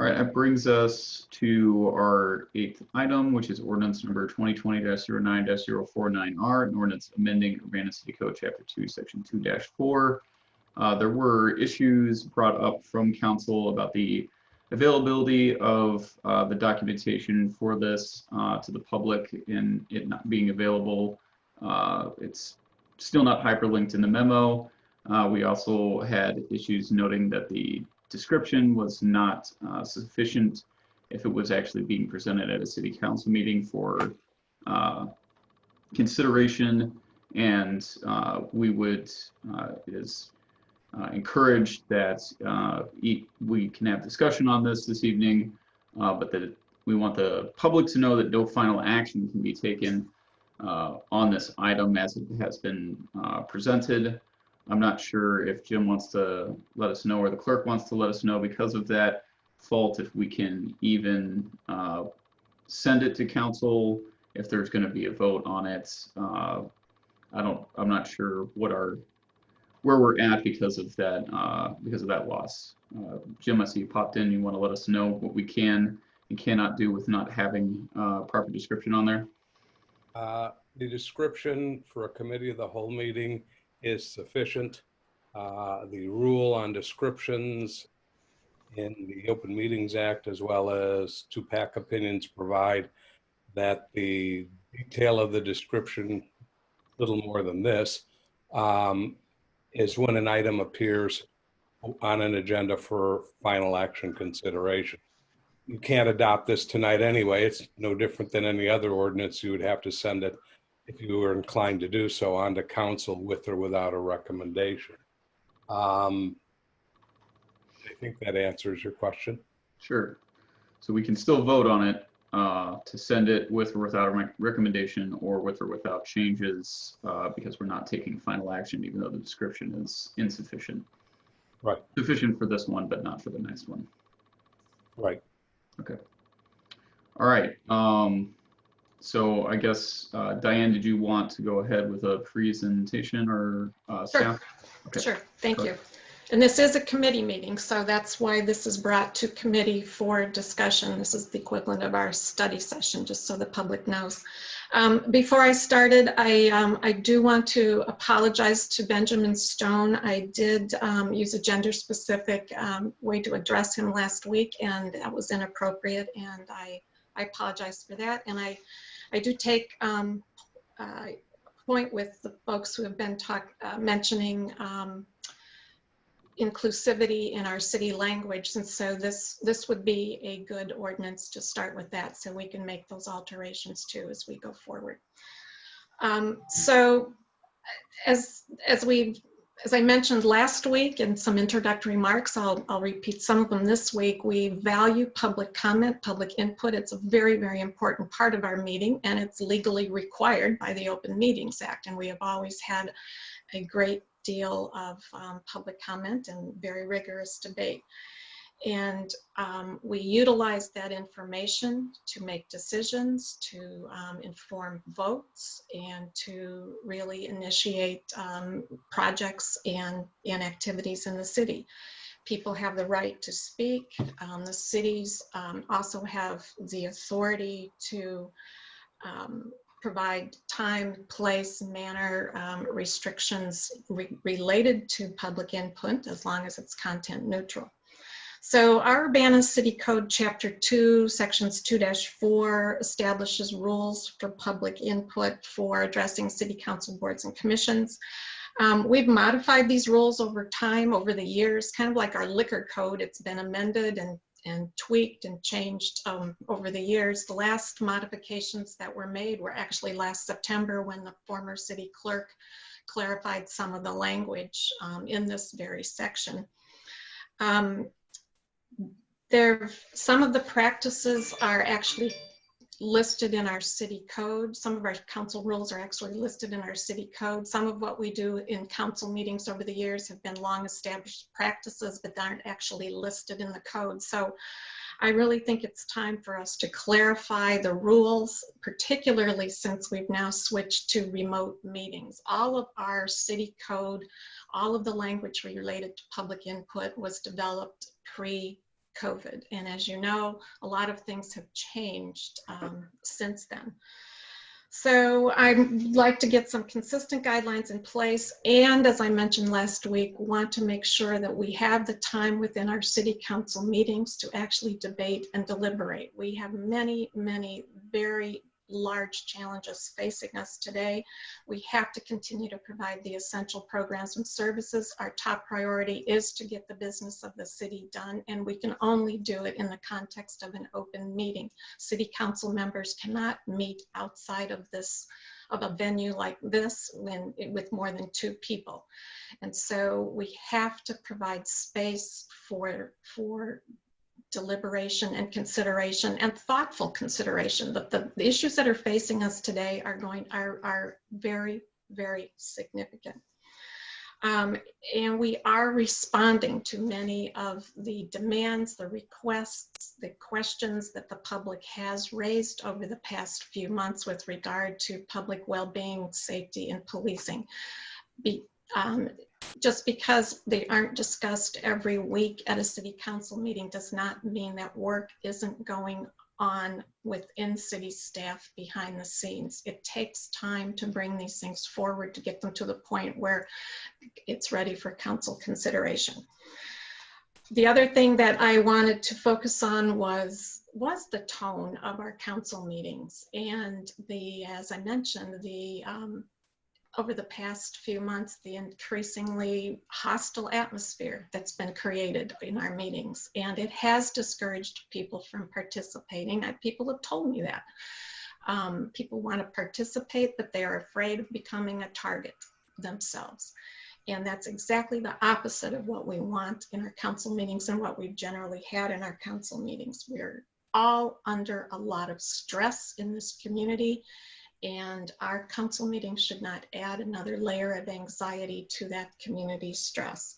right, that brings us to our 8th item, which is ordinance number 2020-09-049R, an ordinance amending Urbana City Code Chapter 2, Section 2-4. There were issues brought up from council about the availability of the documentation for this to the public and it not being available. It's still not hyperlinked in the memo. We also had issues noting that the description was not sufficient if it was actually being presented at a city council meeting for consideration, and we would encourage that we can have discussion on this evening, but that we want the public to know that no final action can be taken on this item as it has been presented. I'm not sure if Jim wants to let us know or the clerk wants to let us know because of that fault if we can even send it to council if there's going to be a vote on it. I'm not sure where we're at because of that loss. Jim, I see you popped in. You want to let us know what we can and cannot do with not having proper description on there? The description for a committee of the whole meeting is sufficient. The rule on descriptions in the Open Meetings Act, as well as 2-pack opinions, provide that the detail of the description, little more than this, is when an item appears on an agenda for final action consideration. You can't adopt this tonight anyway. It's no different than any other ordinance. You would have to send it, if you were inclined to do so, on to council with or without a recommendation. I think that answers your question. Sure. So we can still vote on it to send it with or without a recommendation or with or without changes because we're not taking final action even though the description is insufficient. Right. Sufficient for this one, but not for the next one. Right. Okay. All right. So I guess, Diane, did you want to go ahead with a presentation or staff? Sure. Okay. Sure. Thank you. And this is a committee meeting, so that's why this is brought to committee for discussion. This is the equivalent of our study session, just so the public knows. Before I started, I do want to apologize to Benjamin Stone. I did use a gender-specific way to address him last week, and that was inappropriate, and I apologize for that. And I do take point with the folks who have been mentioning inclusivity in our city language, and so this would be a good ordinance to start with that, so we can make those alterations too as we go forward. So as I mentioned last week in some introductory remarks, I'll repeat some of them this week. We value public comment, public input. It's a very, very important part of our meeting, and it's legally required by the Open Meetings Act, and we have always had a great deal of public comment and very rigorous debate. And we utilize that information to make decisions, to inform votes, and to really initiate projects and activities in the city. People have the right to speak. The cities also have the authority to provide time, place, manner restrictions related to public input as long as it's content neutral. So our Urbana City Code Chapter 2, Sections 2-4 establishes rules for public input for addressing city council boards and commissions. We've modified these rules over time, over the years, kind of like our liquor code. It's been amended and tweaked and changed over the years. The last modifications that were made were actually last September when the former city clerk clarified some of the language in this very section. Some of the practices are actually listed in our city code. Some of our council rules are actually listed in our city code. Some of what we do in council meetings over the years have been long established practices, but aren't actually listed in the code. So I really think it's time for us to clarify the rules, particularly since we've now switched to remote meetings. All of our city code, all of the language related to public input was developed pre COVID. And as you know, a lot of things have changed since then. So I'd like to get some consistent guidelines in place. And as I mentioned last week, want to make sure that we have the time within our city council meetings to actually debate and deliberate. We have many, many very large challenges facing us today. We have to continue to provide the essential programs and services. Our top priority is to get the business of the city done, and we can only do it in the context of an open meeting. City council members cannot meet outside of a venue like this with more than 2 people. And so we have to provide space for deliberation and consideration and thoughtful consideration. But the issues that are facing us today are very, very significant. And we are responding to many of the demands, the requests, the questions that the public has raised over the past few months with regard to public well-being, safety, and policing. Just because they aren't discussed every week at a city council meeting does not mean that work isn't going on within city staff behind the scenes. It takes time to bring these things forward to get them to the point where it's ready for council consideration. The other thing that I wanted to focus on was the tone of our council meetings, and as I mentioned, over the past few months, the increasingly hostile atmosphere that's been created in our meetings. And it has discouraged people from participating. People have told me that. People want to participate, but they are afraid of becoming a target themselves. And that's exactly the opposite of what we want in our council meetings and what we've generally had in our council meetings. We're all under a lot of stress in this community, and our council meetings should not add another layer of anxiety to that community stress.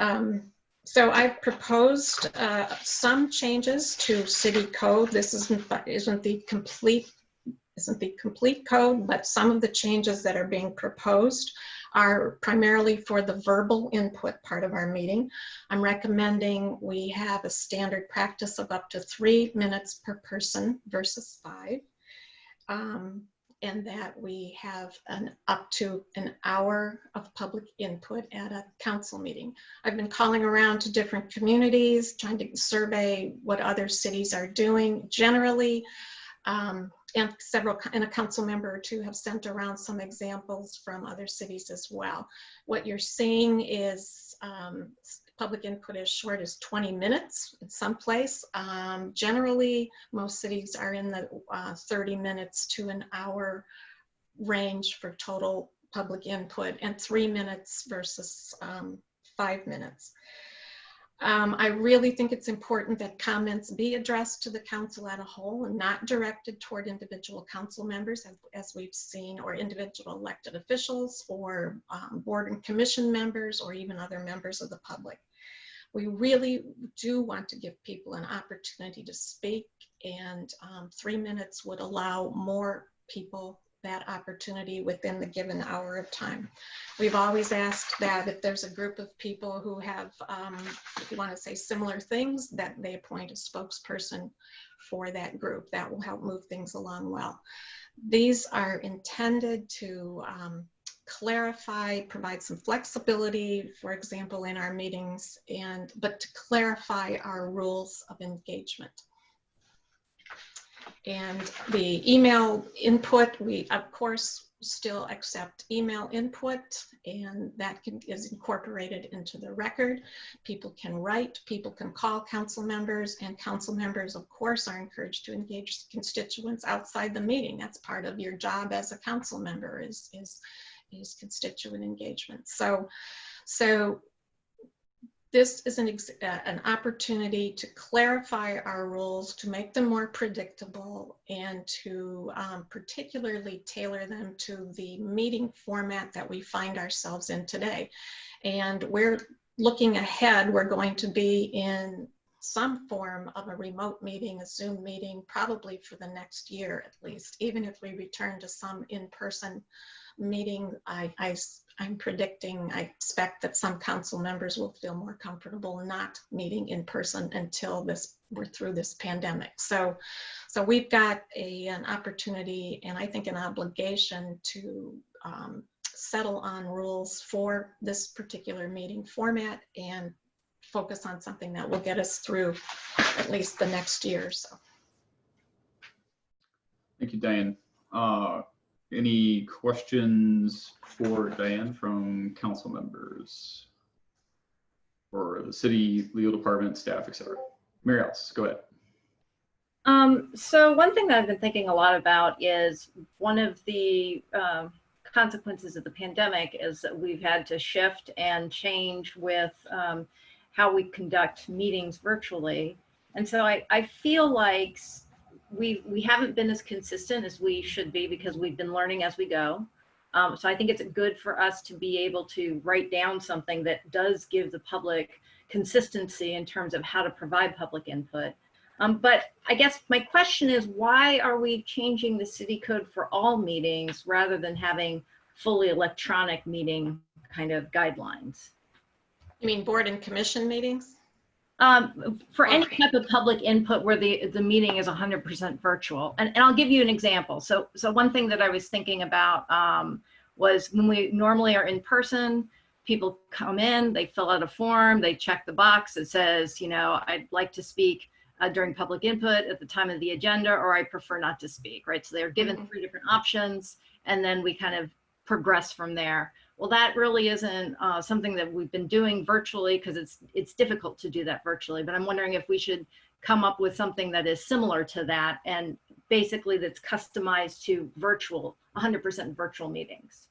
So I've proposed some changes to city code. This isn't the complete code, but some of the changes that are being proposed are primarily for the verbal input part of our meeting. I'm recommending we have a standard practice of up to 3 minutes per person versus 5. And that we have up to an hour of public input at a council meeting. I've been calling around to different communities, trying to survey what other cities are doing generally, and a council member or 2 have sent around some examples from other cities as well. What you're seeing is public input as short as 20 minutes in some place. Generally, most cities are in the 30 minutes to an hour range for total public input, and 3 minutes versus 5 minutes. I really think it's important that comments be addressed to the council as a whole and not directed toward individual council members, as we've seen, or individual elected officials, or board and commission members, or even other members of the public. We really do want to give people an opportunity to speak, and 3 minutes would allow more people that opportunity within the given hour of time. We've always asked that if there's a group of people who have, if you want to say similar things, that they appoint a spokesperson for that group. That will help move things along well. These are intended to clarify, provide some flexibility, for example, in our meetings, but to clarify our rules of engagement. And the email input, we of course still accept email input, and that is incorporated into the record. People can write, people can call council members, and council members of course are encouraged to engage constituents outside the meeting. That's part of your job as a council member, is constituent engagement. So this is an opportunity to clarify our rules, to make them more predictable, and to particularly tailor them to the meeting format that we find ourselves in today. And we're looking ahead, we're going to be in some form of a remote meeting, a Zoom meeting, probably for the next year at least, even if we return to some in-person meeting, I'm predicting, I expect that some council members will feel more comfortable not meeting in person until we're through this pandemic. So we've got an opportunity and I think an obligation to settle on rules for this particular meeting format and focus on something that will get us through at least the next year or so. Thank you, Diane. Any questions for Diane from council members or the city legal department, staff, etc.? Mary Alice, go ahead. So one thing that I've been thinking a lot about is one of the consequences of the pandemic is that we've had to shift and change with how we conduct meetings virtually. And so I feel like we haven't been as consistent as we should be because we've been learning as we go. So I think it's good for us to be able to write down something that does give the public consistency in terms of how to provide public input. But I guess my question is, why are we changing the city code for all meetings rather than having fully electronic meeting kind of guidelines? You mean board and commission meetings? For any type of public input where the meeting is 100% virtual. And I'll give you an example. So one thing that I was thinking about was when we normally are in person, people come in, they fill out a form, they check the box that says, you know, I'd like to speak during public input at the time of the agenda, or I prefer not to speak, right? So they're given 3 different options, and then we kind of progress from there. Well, that really isn't something that we've been doing virtually because it's difficult to do that virtually, but I'm wondering if we should come up with something that is similar to that and basically that's customized to virtual, 100% virtual meetings.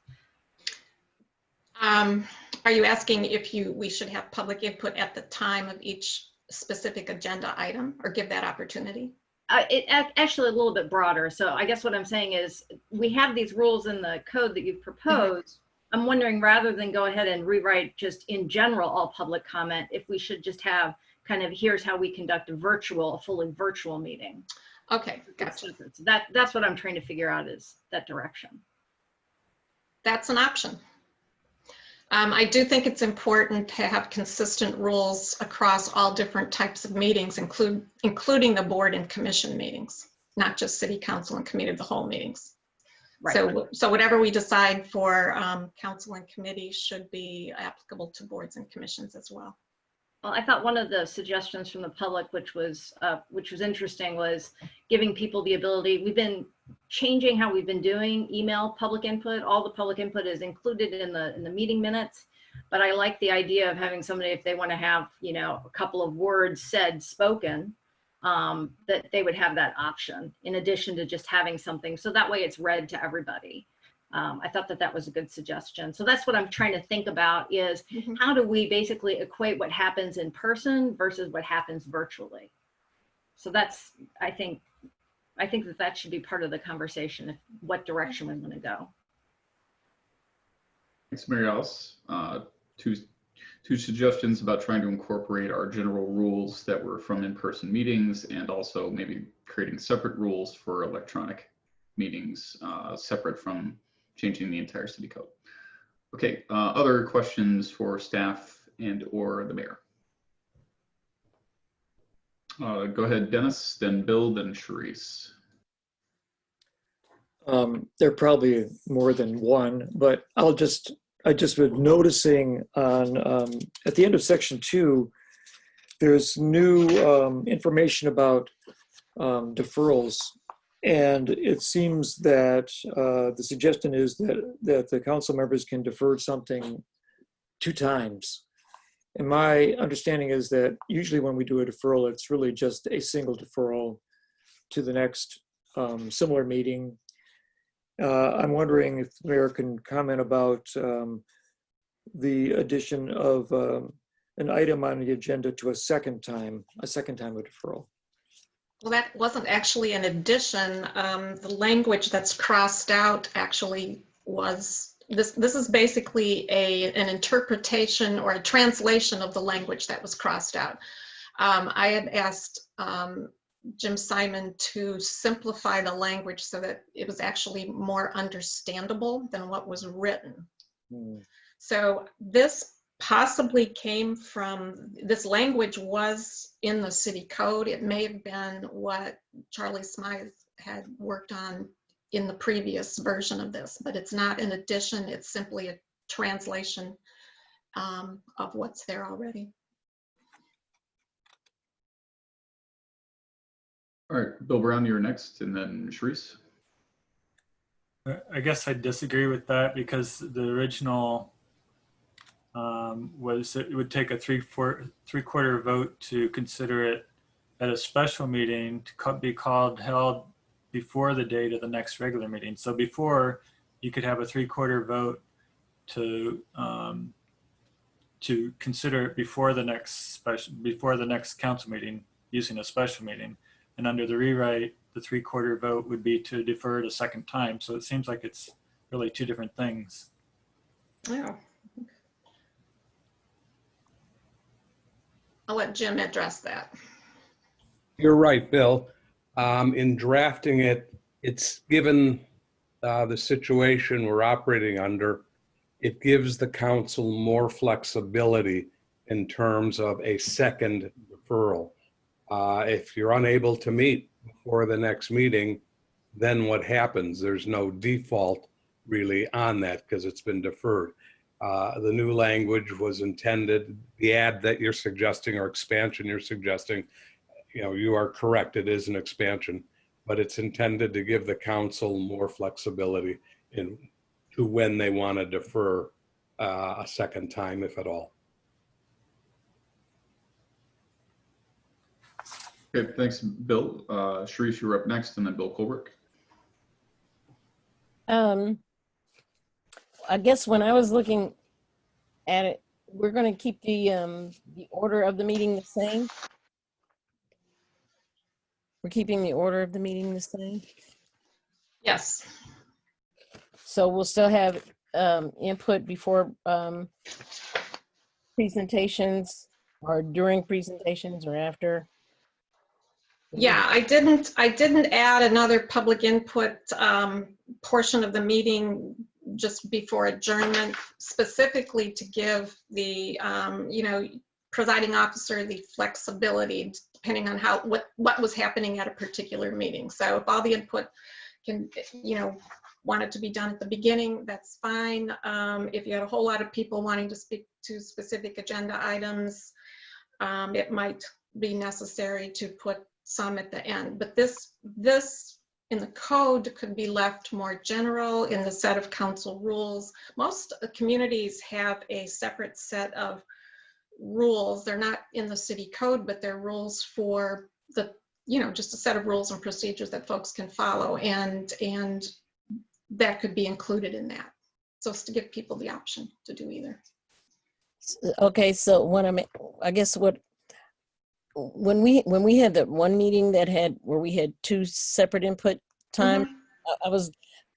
Are you asking if we should have public input at the time of each specific agenda item or give that opportunity? Actually a little bit broader. So I guess what I'm saying is we have these rules in the code that you've proposed. I'm wondering, rather than go ahead and rewrite just in general all public comment, if we should just have kind of, here's how we conduct a fully virtual meeting. Okay, gotcha. So that's what I'm trying to figure out, is that direction. That's an option. I do think it's important to have consistent rules across all different types of meetings, including the board and commission meetings, not just city council and committee of the whole meetings. Right. So whatever we decide for council and committee should be applicable to boards and commissions as well. Well, I thought one of the suggestions from the public, which was interesting, was giving people the ability. We've been changing how we've been doing email public input. All the public input is included in the meeting minutes, but I like the idea of having somebody, if they want to have, you know, a couple of words spoken, that they would have that option in addition to just having something, so that way it's read to everybody. I thought that was a good suggestion. So that's what I'm trying to think about, is how do we basically equate what happens in person versus what happens virtually? So that's, I think that should be part of the conversation, what direction we want to go. Thanks, Mary Alice. Two suggestions about trying to incorporate our general rules that were from in-person meetings, and also maybe creating separate rules for electronic meetings, separate from changing the entire city code. Okay, other questions for staff and or the mayor? Go ahead, Dennis, then Bill, then Charisse. There are probably more than one, but I just was noticing on at the end of section 2, there's new information about deferrals. And it seems that the suggestion is that the council members can defer something 2 times. And my understanding is that usually when we do a deferral, it's really just a single deferral to the next similar meeting. I'm wondering if the mayor can comment about the addition of an item on the agenda to a second time of deferral. Well, that wasn't actually an addition. The language that's crossed out actually was, this is basically an interpretation or a translation of the language that was crossed out. I had asked Jim Simon to simplify the language so that it was actually more understandable than what was written. So this possibly came from, this language was in the city code. It may have been what Charlie Smythe had worked on in the previous version of this, but it's not an addition, it's simply a translation of what's there already. All right, Bill Brown, you're next, and then Sharice. I guess I disagree with that because the original was it would take a three-quarter vote to consider it at a special meeting to be held before the date of the next regular meeting. So before, you could have a three-quarter vote to consider it before the next council meeting using a special meeting. And under the rewrite, the three-quarter vote would be to defer it a second time. So it seems like it's really two different things. Yeah. I'll let Jim address that. You're right, Bill. In drafting it, it's given the situation we're operating under, it gives the council more flexibility in terms of a second deferral. If you're unable to meet before the next meeting, then what happens? There's no default really on that because it's been deferred. The new language was intended, the add that you're suggesting or expansion you're suggesting, you are correct, it is an expansion, but it's intended to give the council more flexibility to when they want to defer a second time, if at all. Okay, thanks, Bill. Sharice, you're up next, and then Bill Colbert. I guess when I was looking at it, we're going to keep the order of the meeting the same. We're keeping the order of the meeting the same. Yes. So we'll still have input before presentations, or during presentations, or after. Yeah, I didn't add another public input portion of the meeting just before adjournment, specifically to give the presiding officer the flexibility depending on what was happening at a particular meeting. So if all the input can want it to be done at the beginning, that's fine. If you had a whole lot of people wanting to speak to specific agenda items, it might be necessary to put some at the end. But this in the code could be left more general in the set of council rules. Most communities have a separate set of rules. They're not in the city code, but they're rules for the, just a set of rules and procedures that folks can follow, and that could be included in that. So it's to give people the option to do either. Okay, so when we had that one meeting where we had two separate input time,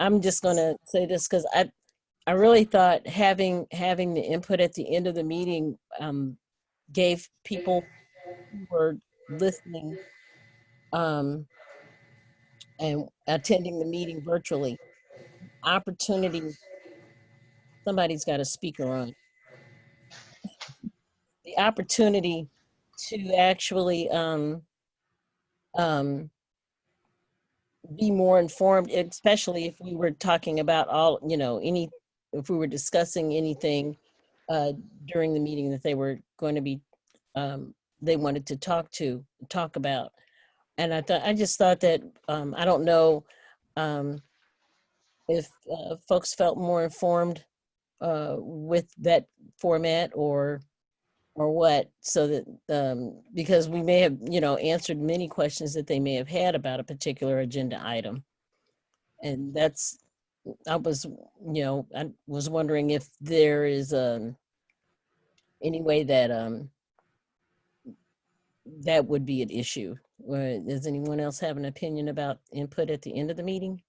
I'm just going to say this because I really thought having the input at the end of the meeting gave people who were listening and attending the meeting virtually opportunity. Somebody's got a speaker on. The opportunity to actually be more informed, especially if we were talking about if we were discussing anything during the meeting that they were going to be, they wanted to talk about. And I just thought that, I don't know if folks felt more informed with that format or what, so that because we may have answered many questions that they may have had about a particular agenda item. And I was wondering if there is any way that that would be an issue. Does anyone else have an opinion about input at the end of the meeting?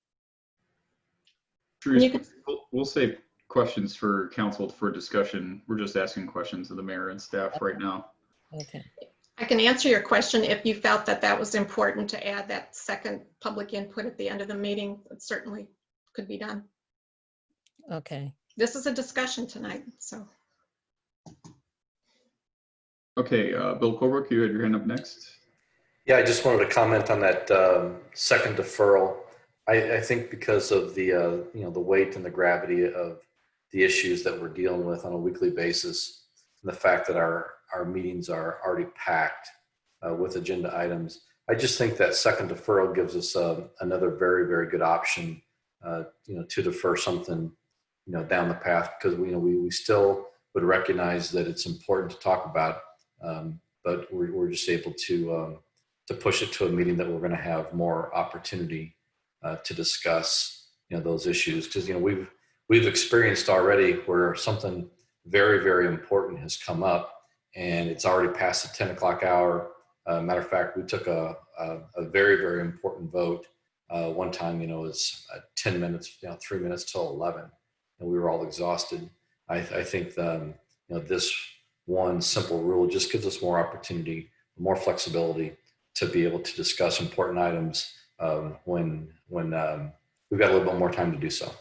We'll save questions for council for discussion. We're just asking questions of the mayor and staff right now. Okay. I can answer your question. If you felt that that was important to add that second public input at the end of the meeting, it certainly could be done. Okay. This is a discussion tonight, so. Okay, Bill Colbrook, you had your hand up next. Yeah, I just wanted to comment on that second deferral. I think because of the the weight and the gravity of the issues that we're dealing with on a weekly basis, and the fact that our meetings are already packed with agenda items, I just think that second deferral gives us another very, very good option, to defer something, down the path, because we still would recognize that it's important to talk about, but we're just able to push it to a meeting that we're going to have more opportunity to discuss, those issues, because we've experienced already where something very, very important has come up and it's already past the 10 o'clock hour. Matter of fact, we took a very, very important vote one time. It was 10 minutes, 3 minutes till 11, and we were all exhausted. I think this one simple rule just gives us more opportunity, more flexibility to be able to discuss important items when we've got a little bit more time to do so.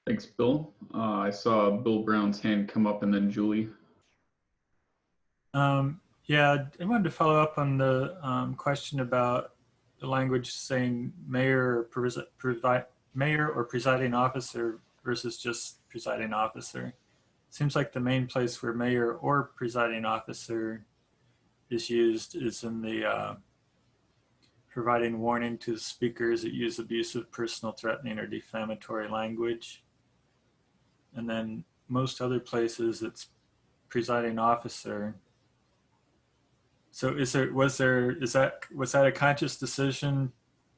Thanks, Bill. I saw Bill Brown's hand come up and then Julie. Yeah, I wanted to follow up on the question about the language saying mayor or presiding officer versus just presiding officer. Seems like the main place where mayor or presiding officer is used is in the providing warning to the speakers that use abusive, personal, threatening, or defamatory language. And then most other places it's presiding officer. So was that a conscious decision,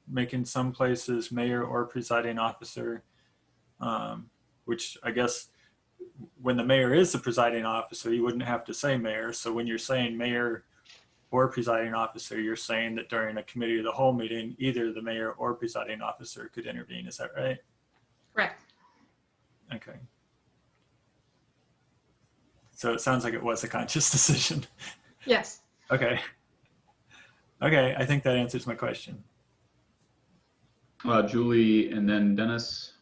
making some places mayor or presiding officer, which I guess when the mayor is the presiding officer, you wouldn't have to say mayor. So when you're saying mayor or presiding officer, you're saying that during a committee of the whole meeting, either the mayor or presiding officer could intervene. Is that right? Correct. Okay. So it sounds like it was a conscious decision. Yes. Okay. Okay, I think that answers my question. Julie and then Dennis.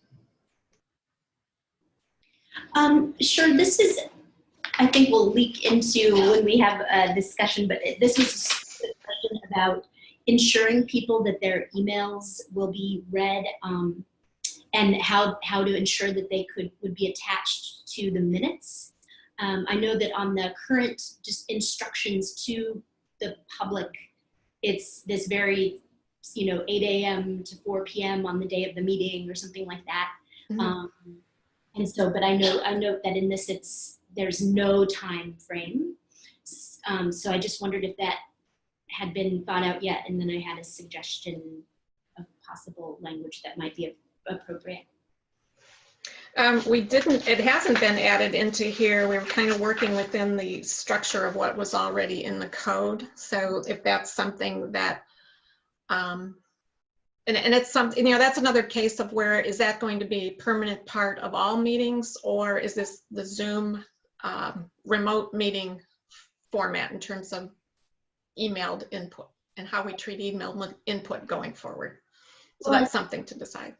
Sure, this is, I think we'll leak into when we have a discussion, but this was a question about ensuring people that their emails will be read and how to ensure that they would be attached to the minutes. I know that on the current just instructions to the public, it's this very, 8 a.m. to 4 p.m. on the day of the meeting or something like that. Mm-hmm. And so, but I note that in this, there's no time frame. So I just wondered if that had been thought out yet. And then I had a suggestion of possible language that might be appropriate. It hasn't been added into here. We were kind of working within the structure of what was already in the code. So if that's something that, and it's something, that's another case of where, is that going to be a permanent part of all meetings, or is this the Zoom remote meeting format in terms of emailed input and how we treat emailed input going forward? So that's something to decide.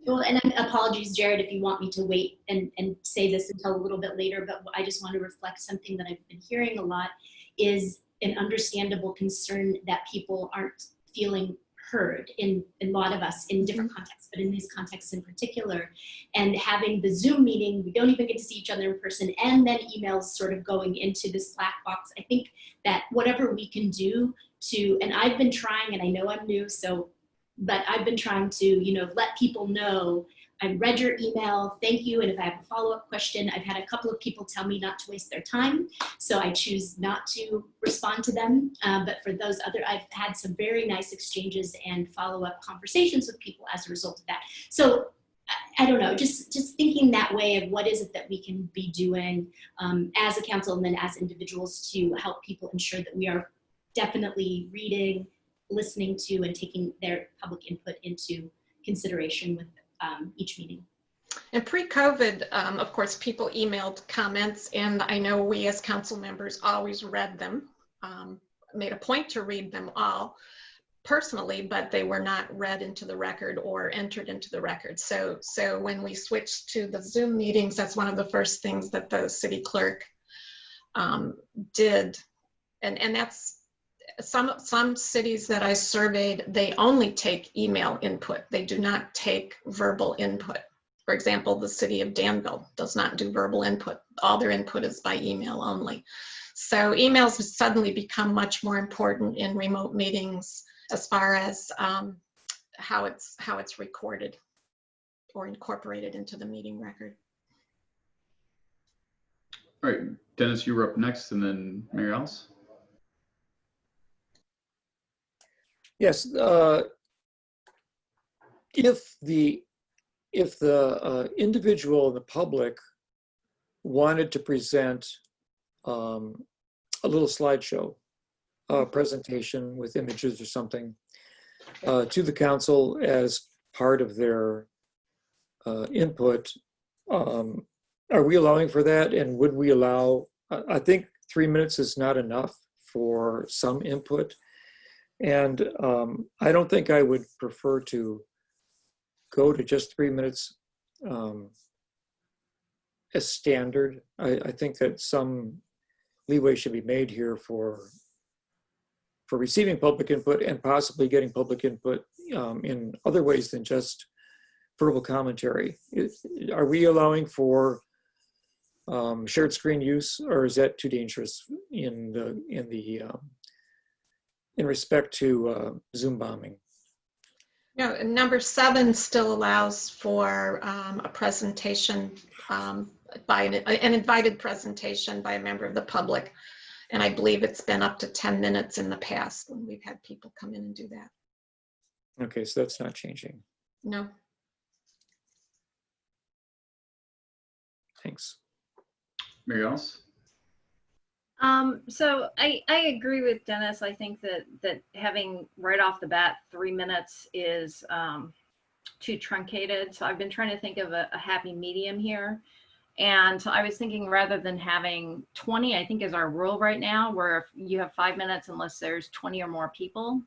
Well, and apologies, Jared, if you want me to wait and say this until a little bit later, but I just want to reflect something that I've been hearing a lot is an understandable concern that people aren't feeling heard in a lot of us in different contexts, but in these contexts in particular. And having the Zoom meeting, we don't even get to see each other in person, and then emails sort of going into this black box. I think that whatever we can do to, and I've been trying, and I know I'm new, but I've been trying to, let people know, I read your email, thank you, and if I have a follow-up question, I've had a couple of people tell me not to waste their time, so I choose not to respond to them. But for those I've had some very nice exchanges and follow-up conversations with people as a result of that. So I don't know, just thinking that way of what is it that we can be doing as a council and then as individuals to help people ensure that we are definitely reading, listening to, and taking their public input into consideration with each meeting. And pre-COVID, of course, people emailed comments, and I know we as council members always read them, made a point to read them all personally, but they were not read into the record or entered into the record. So when we switched to the Zoom meetings, that's one of the first things that the city clerk did. And that's some cities that I surveyed, they only take email input. They do not take verbal input. For example, the city of Danville does not do verbal input. All their input is by email only. So emails have suddenly become much more important in remote meetings as far as how it's recorded or incorporated into the meeting record. All right, Dennis, you were up next, and then Mary Alice. Yes, if the individual in the public wanted to present a little slideshow, presentation with images or something to the council as part of their input, are we allowing for that? And would we allow, I think 3 minutes is not enough for some input. And I don't think I would prefer to go to just 3 minutes as standard. I think that some leeway should be made here for receiving public input and possibly getting public input in other ways than just verbal commentary. Are we allowing for shared screen use, or is that too dangerous in respect to Zoom bombing? No, number 7 still allows for a presentation by an invited presentation by a member of the public. And I believe it's been up to 10 minutes in the past when we've had people come in and do that. Okay, so that's not changing. No. Thanks. Mary Alice? So I agree with Dennis. I think that having right off the bat 3 minutes is too truncated. So I've been trying to think of a happy medium here. And so I was thinking rather than having 20, I think is our rule right now, where if you have 5 minutes unless there's 20 or more people.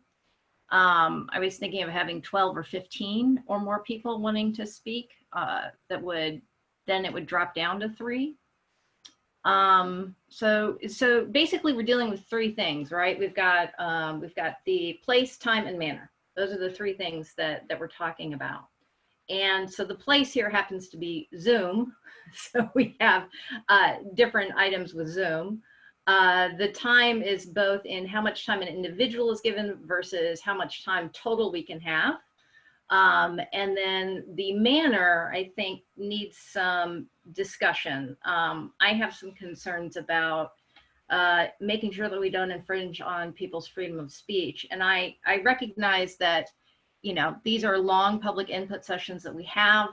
I was thinking of having 12 or 15 or more people wanting to speak. That would, then it would drop down to 3. So basically we're dealing with 3 things, right? We've got the place, time, and manner. Those are the 3 things that we're talking about. And so the place here happens to be Zoom. So we have different items with Zoom. The time is both in how much time an individual is given versus how much time total we can have. And then the manner, I think, needs some discussion. I have some concerns about making sure that we don't infringe on people's freedom of speech. And I recognize that, you know, these are long public input sessions that we have,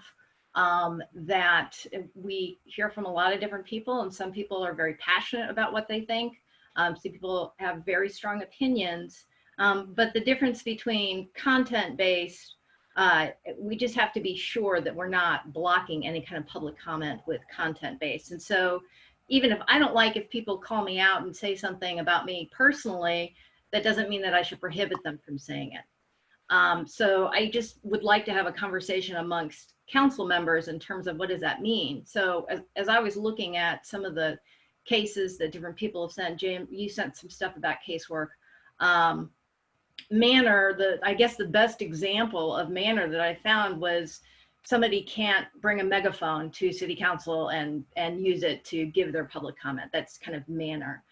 that we hear from a lot of different people, and some people are very passionate about what they think. Some people have very strong opinions, but the difference between content-based, we just have to be sure that we're not blocking any kind of public comment with content-based. And so even if I don't like if people call me out and say something about me personally, that doesn't mean that I should prohibit them from saying it. So I just would like to have a conversation amongst council members in terms of what does that mean? So as I was looking at some of the cases that different people have sent, Jim, you sent some stuff about casework. Manner, I guess the best example of manner that I found was somebody can't bring a megaphone to city council and use it to give their public comment. That's kind of manner.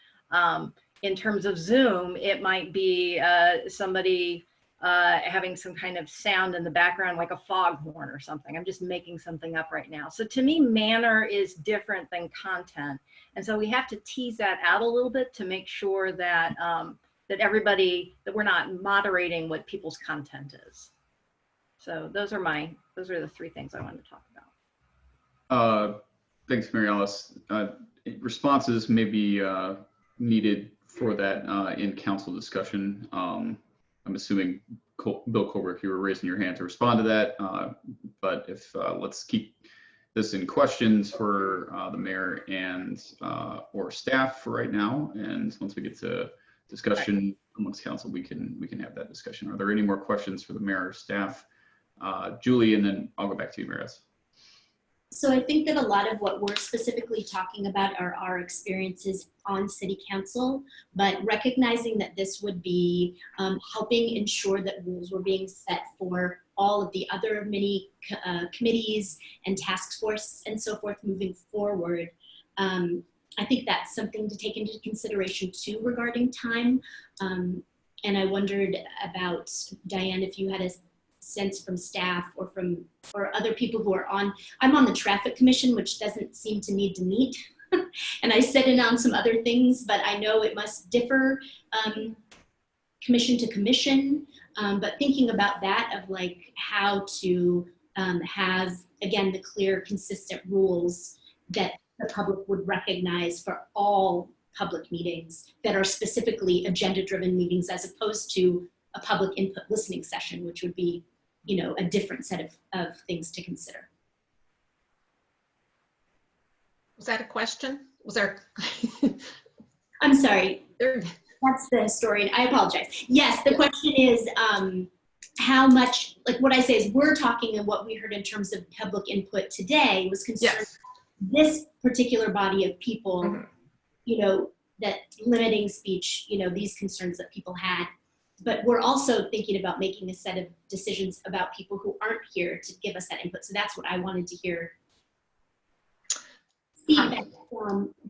In terms of Zoom, it might be somebody having some kind of sound in the background, like a foghorn or something. I'm just making something up right now. So to me, manner is different than content. And so we have to tease that out a little bit to make sure that that that we're not moderating what people's content is. So those are the 3 things I wanted to talk about. Thanks, Mary Alice. Responses may be needed for that in council discussion. I'm assuming Bill Colbert, you were raising your hand to respond to that, but if let's keep this in questions for the mayor and or staff for right now. And once we get to discussion amongst council, we can have that discussion. Are there any more questions for the mayor or staff? Julie, and then I'll go back to you, Maris. So I think that a lot of what we're specifically talking about are our experiences on city council, but recognizing that this would be helping ensure that rules were being set for all of the other many committees and task force and so forth moving forward. I think that's something to take into consideration too regarding time. And I wondered about, Diane, if you had a sense from staff or other people who are on. I'm on the traffic commission, which doesn't seem to need to meet. And I sit in on some other things, but I know it must differ commission to commission. But thinking about that of like how to have, again, the clear, consistent rules that the public would recognize for all public meetings that are specifically agenda-driven meetings, as opposed to a public input listening session, which would be, you know, a different set of things to consider. Was that a question? Was there? I'm sorry, that's the historian. I apologize. Yes, the question is how much, like what I say is we're talking and what we heard in terms of public input today was concerned this particular body of people, you know, that limiting speech, you know, these concerns that people had. But we're also thinking about making a set of decisions about people who aren't here to give us that input. So that's what I wanted to hear. Feedback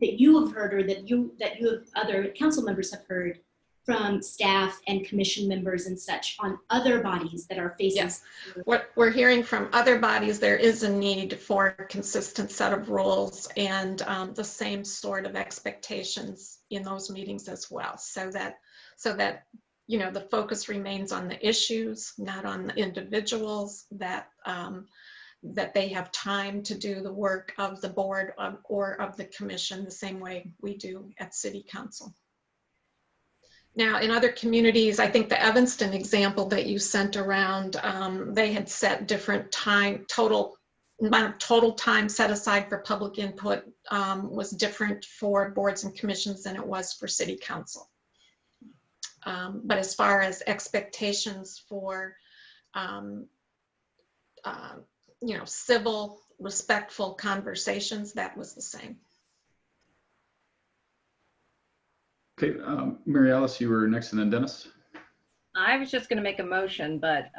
that you have heard, or that you have other council members have heard from staff and commission members and such on other bodies that are facing. Yes. What we're hearing from other bodies, there is a need for a consistent set of rules and the same sort of expectations in those meetings as well, so that you know, the focus remains on the issues, not on the individuals, that they have time to do the work of the board or of the commission the same way we do at city council. Now, in other communities, I think the Evanston example that you sent around, they had set different total time set aside for public input was different for boards and commissions than it was for city council. But as far as expectations for, you know, civil, respectful conversations, that was the same. Okay, Mary Alice, you were next, and then Dennis. I was just going to make a motion, but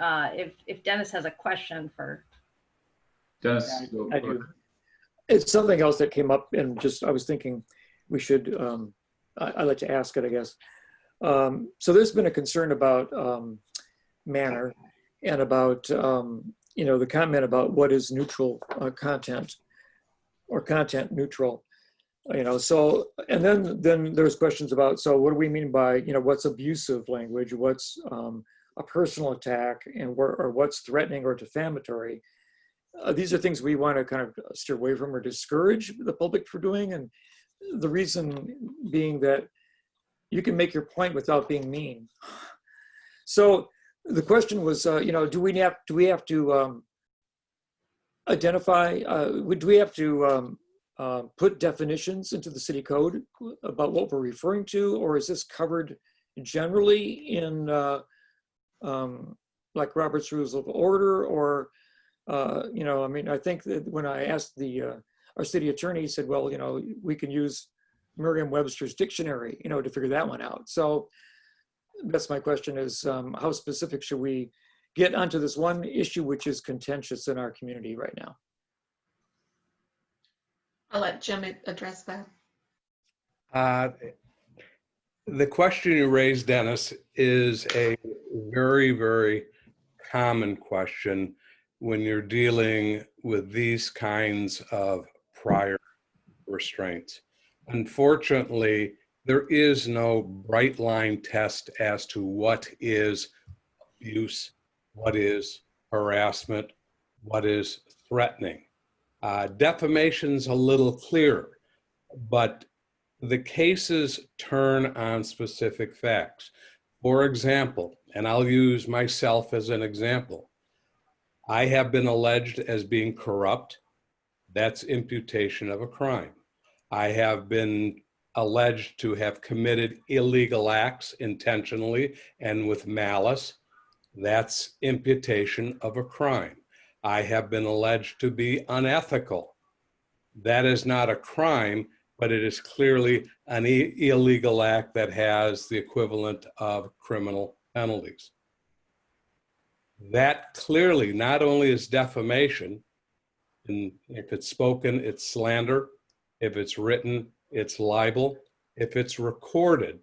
if Dennis has a question for Dennis, I do. It's something else that came up, and just I was thinking we should. I'd like to ask it, I guess. So there's been a concern about manner and about you know, the comment about what is neutral content or content neutral. You know, so, and then there's questions about, so what do we mean by, you know, what's abusive language, what's a personal attack, and or what's threatening or defamatory. These are things we want to kind of steer away from or discourage the public for doing. And the reason being that you can make your point without being mean. So the question was, you know, do we have to identify, do we have to put definitions into the city code about what we're referring to, or is this covered generally in like Robert's Rules of Order, or you know, I mean, I think that when I asked our city attorney, he said, well, you know, we can use Merriam-Webster's dictionary, you know, to figure that one out. So that's my question is, how specific should we get onto this one issue, which is contentious in our community right now? I'll let Jim address that. The question you raised, Dennis, is a very, very common question when you're dealing with these kinds of prior restraints. Unfortunately, there is no bright line test as to what is abuse, what is harassment, what is threatening. Defamation's a little clearer, but the cases turn on specific facts. For example, and I'll use myself as an example, I have been alleged as being corrupt, That's imputation of a crime. I have been alleged to have committed illegal acts intentionally and with malice. That's imputation of a crime. I have been alleged to be unethical. That is not a crime, but it is clearly an illegal act that has the equivalent of criminal penalties. That clearly not only is defamation, and if it's spoken, it's slander. If it's written, it's libel. If it's recorded,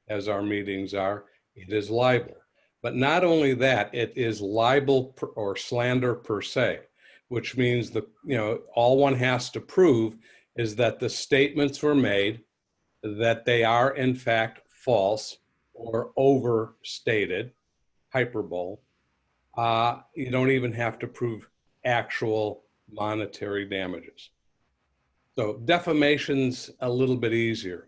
as our meetings are, it is libel. But not only that, it is libel or slander per se, which means that, all one has to prove is that the statements were made, that they are in fact false or overstated, hyperbole. You don't even have to prove actual monetary damages. So defamation's a little bit easier.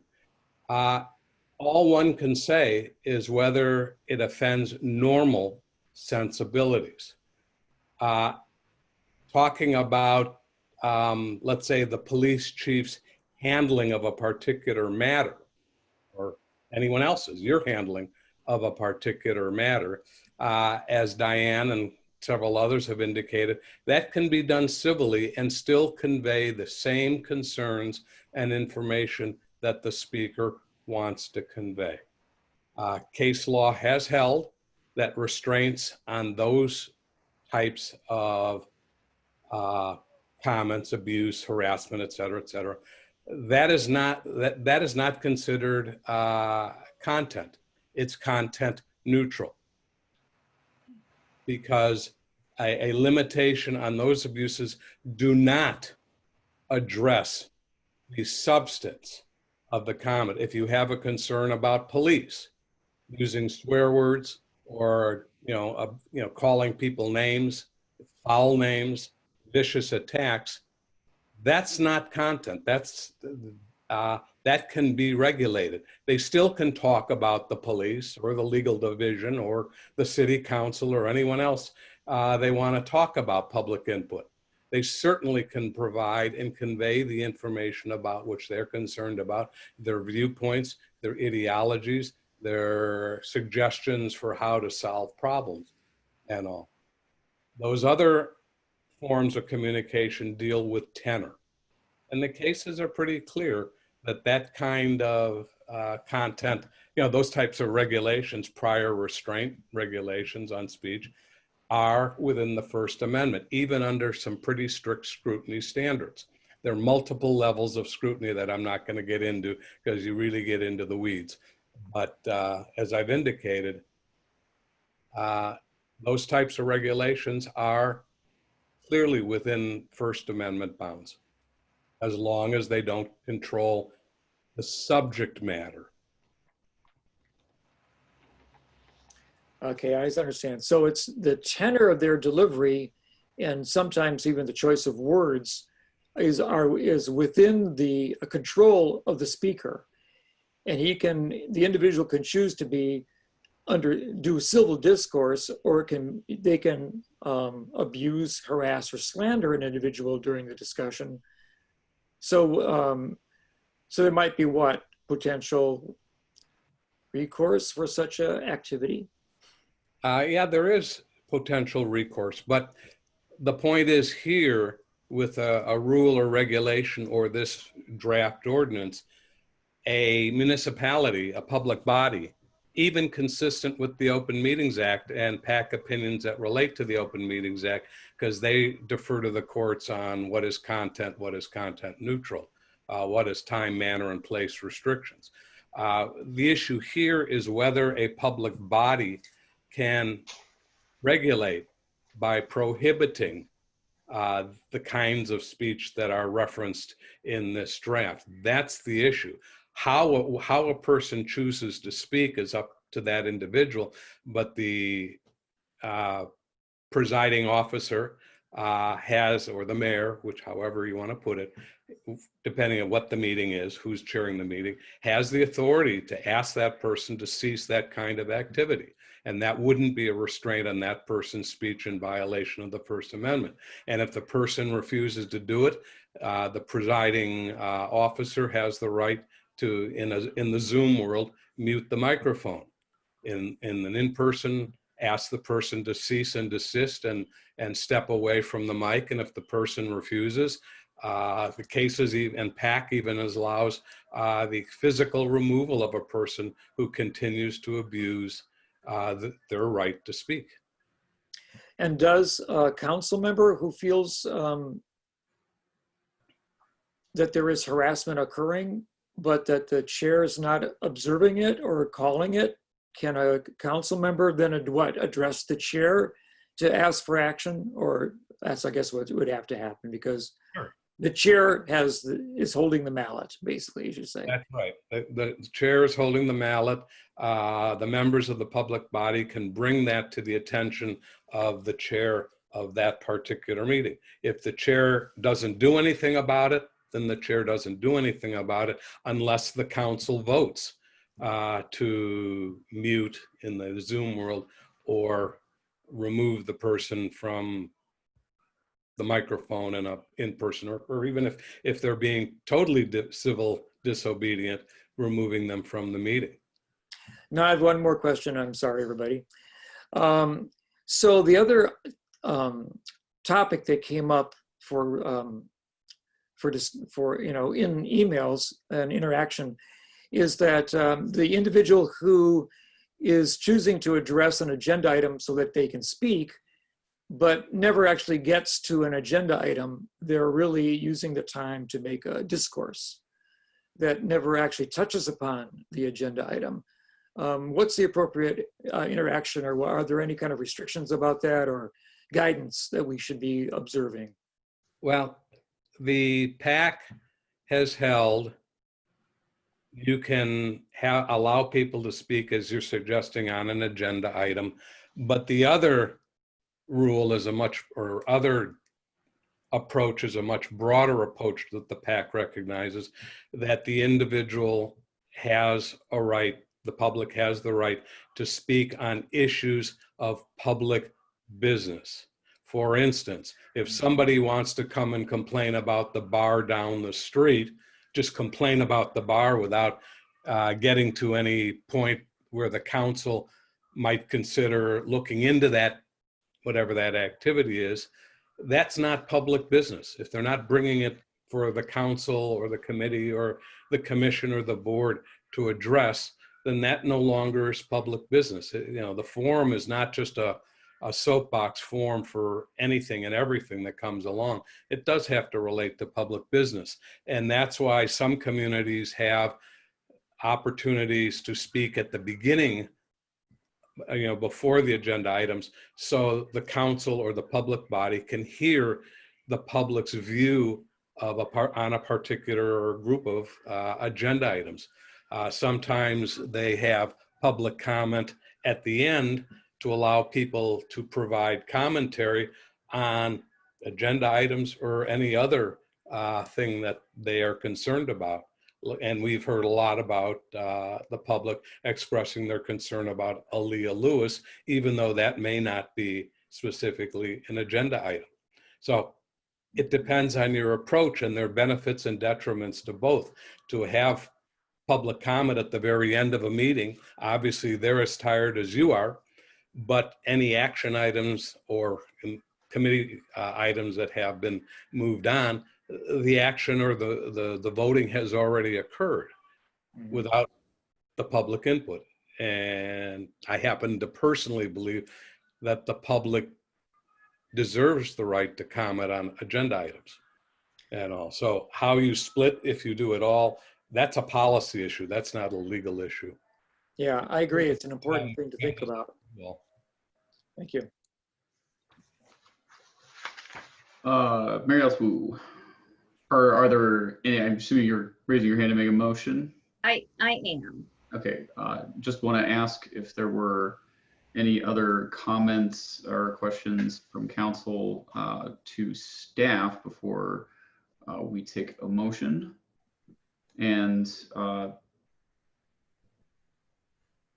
All one can say is whether it offends normal sensibilities. Talking about, let's say, the police chief's handling of a particular matter, or anyone else's, your handling of a particular matter, as Diane and several others have indicated, that can be done civilly and still convey the same concerns and information that the speaker wants to convey. Case law has held that restraints on those types of comments, abuse, harassment, et cetera, that is not considered content. It's content neutral, because a limitation on those abuses do not address the substance of the comment. If you have a concern about police using swear words or calling people names, foul names, vicious attacks, that's not content. That can be regulated. They still can talk about the police or the legal division or the city council or anyone else they want to talk about public input. They certainly can provide and convey the information about which they're concerned about, their viewpoints, their ideologies, their suggestions for how to solve problems and all. Those other forms of communication deal with tenor. And the cases are pretty clear that kind of content, those types of regulations, prior restraint regulations on speech, are within the First Amendment, even under some pretty strict scrutiny standards. There are multiple levels of scrutiny that I'm not going to get into because you really get into the weeds. But as I've indicated, those types of regulations are clearly within First Amendment bounds, as long as they don't control the subject matter. Okay, I understand. So it's the tenor of their delivery, and sometimes even the choice of words is within the control of the speaker, and the individual can choose to do civil discourse, or they can abuse, harass, or slander an individual during the discussion. So so there might be potential recourse for such an activity? Yeah, there is potential recourse, but the point is here with a rule or regulation or this draft ordinance, a municipality, a public body, even consistent with the Open Meetings Act and PAC opinions that relate to the Open Meetings Act, because they defer to the courts on what is content neutral, what is time, manner, and place restrictions. The issue here is whether a public body can regulate by prohibiting the kinds of speech that are referenced in this draft. That's the issue. How a person chooses to speak is up to that individual, but the presiding officer has, or the mayor, which however you want to put it, depending on what the meeting is, who's chairing the meeting, has the authority to ask that person to cease that kind of activity. And that wouldn't be a restraint on that person's speech in violation of the First Amendment. And if the person refuses to do it, The presiding officer has the right to, in the Zoom world, mute the microphone. In an in-person, ask the person to cease and desist and step away from the mic. And if the person refuses, the cases and PAC even allows the physical removal of a person who continues to abuse their right to speak. And does a council member who feels that there is harassment occurring, but that the chair is not observing it or calling it, can a council member then address the chair to ask for action? Or that's, I guess, what would have to happen, because Sure. The chair is holding the mallet, basically, as you say. That's right. The chair is holding the mallet. The members of the public body can bring that to the attention of the chair of that particular meeting. If the chair doesn't do anything about it, then the chair doesn't do anything about it unless the council votes to mute in the Zoom world or remove the person from the microphone in a in-person, or even if they're being totally civil disobedient, removing them from the meeting. Now I have one more question. I'm sorry, everybody. So the other topic that came up for in emails and interaction is that the individual who is choosing to address an agenda item so that they can speak, but never actually gets to an agenda item, they're really using the time to make a discourse that never actually touches upon the agenda item. What's the appropriate interaction, or are there any kind of restrictions about that or guidance that we should be observing? Well, the PAC has held, you can allow people to speak as you're suggesting on an agenda item, but the other rule is other approach is a much broader approach that the PAC recognizes, that the individual has a right, the public has the right to speak on issues of public business. For instance, if somebody wants to come and complain about the bar down the street, just complain about the bar without getting to any point where the council might consider looking into that, whatever that activity is. That's not public business. If they're not bringing it for the council or the committee or the commission or the board to address, then that no longer is public business. The forum is not just a soapbox forum for anything and everything that comes along. It does have to relate to public business. And that's why some communities have opportunities to speak at the beginning, before the agenda items, so the council or the public body can hear the public's view of on a particular group of agenda items. Sometimes they have public comment at the end to allow people to provide commentary on agenda items or any other thing that they are concerned about. And we've heard a lot about the public expressing their concern about Aaliyah Lewis, even though that may not be specifically an agenda item. So it depends on your approach, and there are benefits and detriments to both. To have public comment at the very end of a meeting, obviously they're as tired as you are, but any action items or committee items that have been moved on, the action or the voting has already occurred without the public input. And I happen to personally believe that the public deserves the right to comment on agenda items and all. So how you split, if you do it all, that's a policy issue. That's not a legal issue. Yeah, I agree. It's an important thing to think about. Well, Thank you. Mary Alice Wu, are there any, I'm assuming you're raising your hand to make a motion? I am. Okay, just want to ask if there were any other comments or questions from council to staff before we take a motion. And I'm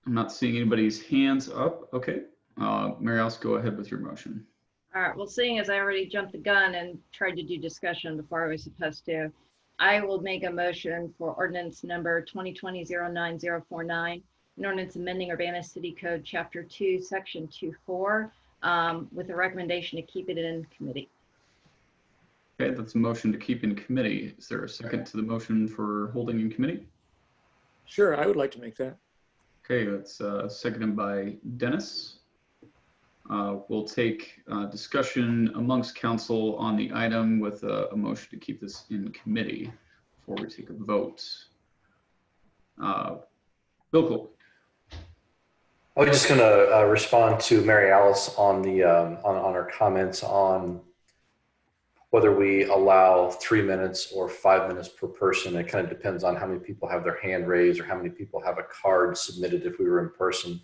not seeing anybody's hands up. Okay, Mary Alice, go ahead with your motion. All right, well, seeing as I already jumped the gun and tried to do discussion before I was supposed to, I will make a motion for ordinance number 2020-09049, an ordinance amending Urbana City Code Chapter 2, Section 24, with a recommendation to keep it in committee. Okay, that's a motion to keep in committee. Is there a second to the motion for holding in committee? Sure, I would like to make that. Okay, that's seconded by Dennis. We'll take discussion amongst council on the item with a motion to keep this in committee before we take a vote. Bill Cole. I was just going to respond to Mary Alice on the on her comments on whether we allow 3 minutes or 5 minutes per person. It kind of depends on how many people have their hand raised or how many people have a card submitted if we were in person.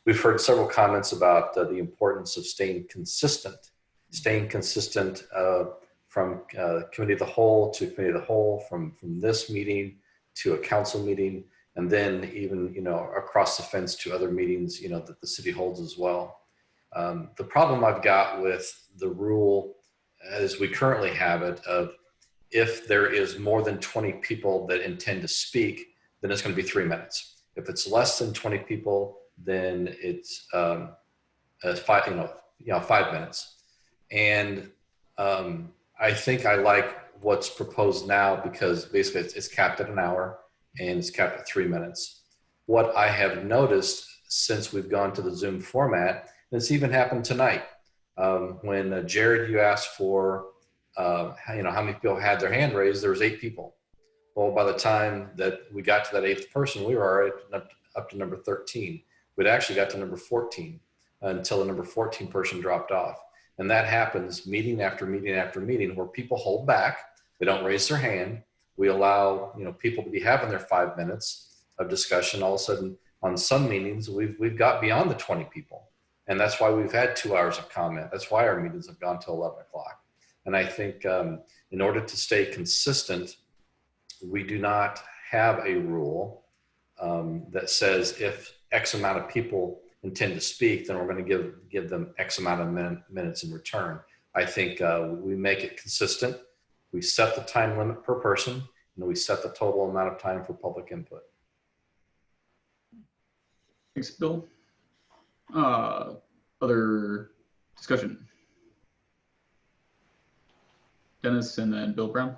We've heard several comments about the importance of staying consistent from committee of the whole to committee of the whole, from this meeting to a council meeting, and then even, you know, across the fence to other meetings, you know, that the city holds as well. The problem I've got with the rule as we currently have it of if there is more than 20 people that intend to speak, then it's going to be 3 minutes. If it's less than 20 people, then it's 5 minutes. And I think I like what's proposed now because basically it's capped at an hour and it's capped at 3 minutes. What I have noticed since we've gone to the Zoom format, and it's even happened tonight, when Jared, you asked for, how many people had their hand raised, there was 8 people. Well, by the time that we got to that 8th person, we were already up to number 13. We'd actually got to number 14 until the number 14 person dropped off. And that happens meeting after meeting after meeting where people hold back. They don't raise their hand. We allow, people to be having their 5 minutes of discussion. All of a sudden on some meetings, we've got beyond the 20 people. And that's why we've had 2 hours of comment. That's why our meetings have gone till 11 o'clock. And I think in order to stay consistent, we do not have a rule that says if X amount of people intend to speak, then we're going to give them X amount of minutes in return. I think we make it consistent. We set the time limit per person, and we set the total amount of time for public input. Thanks, Bill. Other discussion? Dennis and then Bill Brown.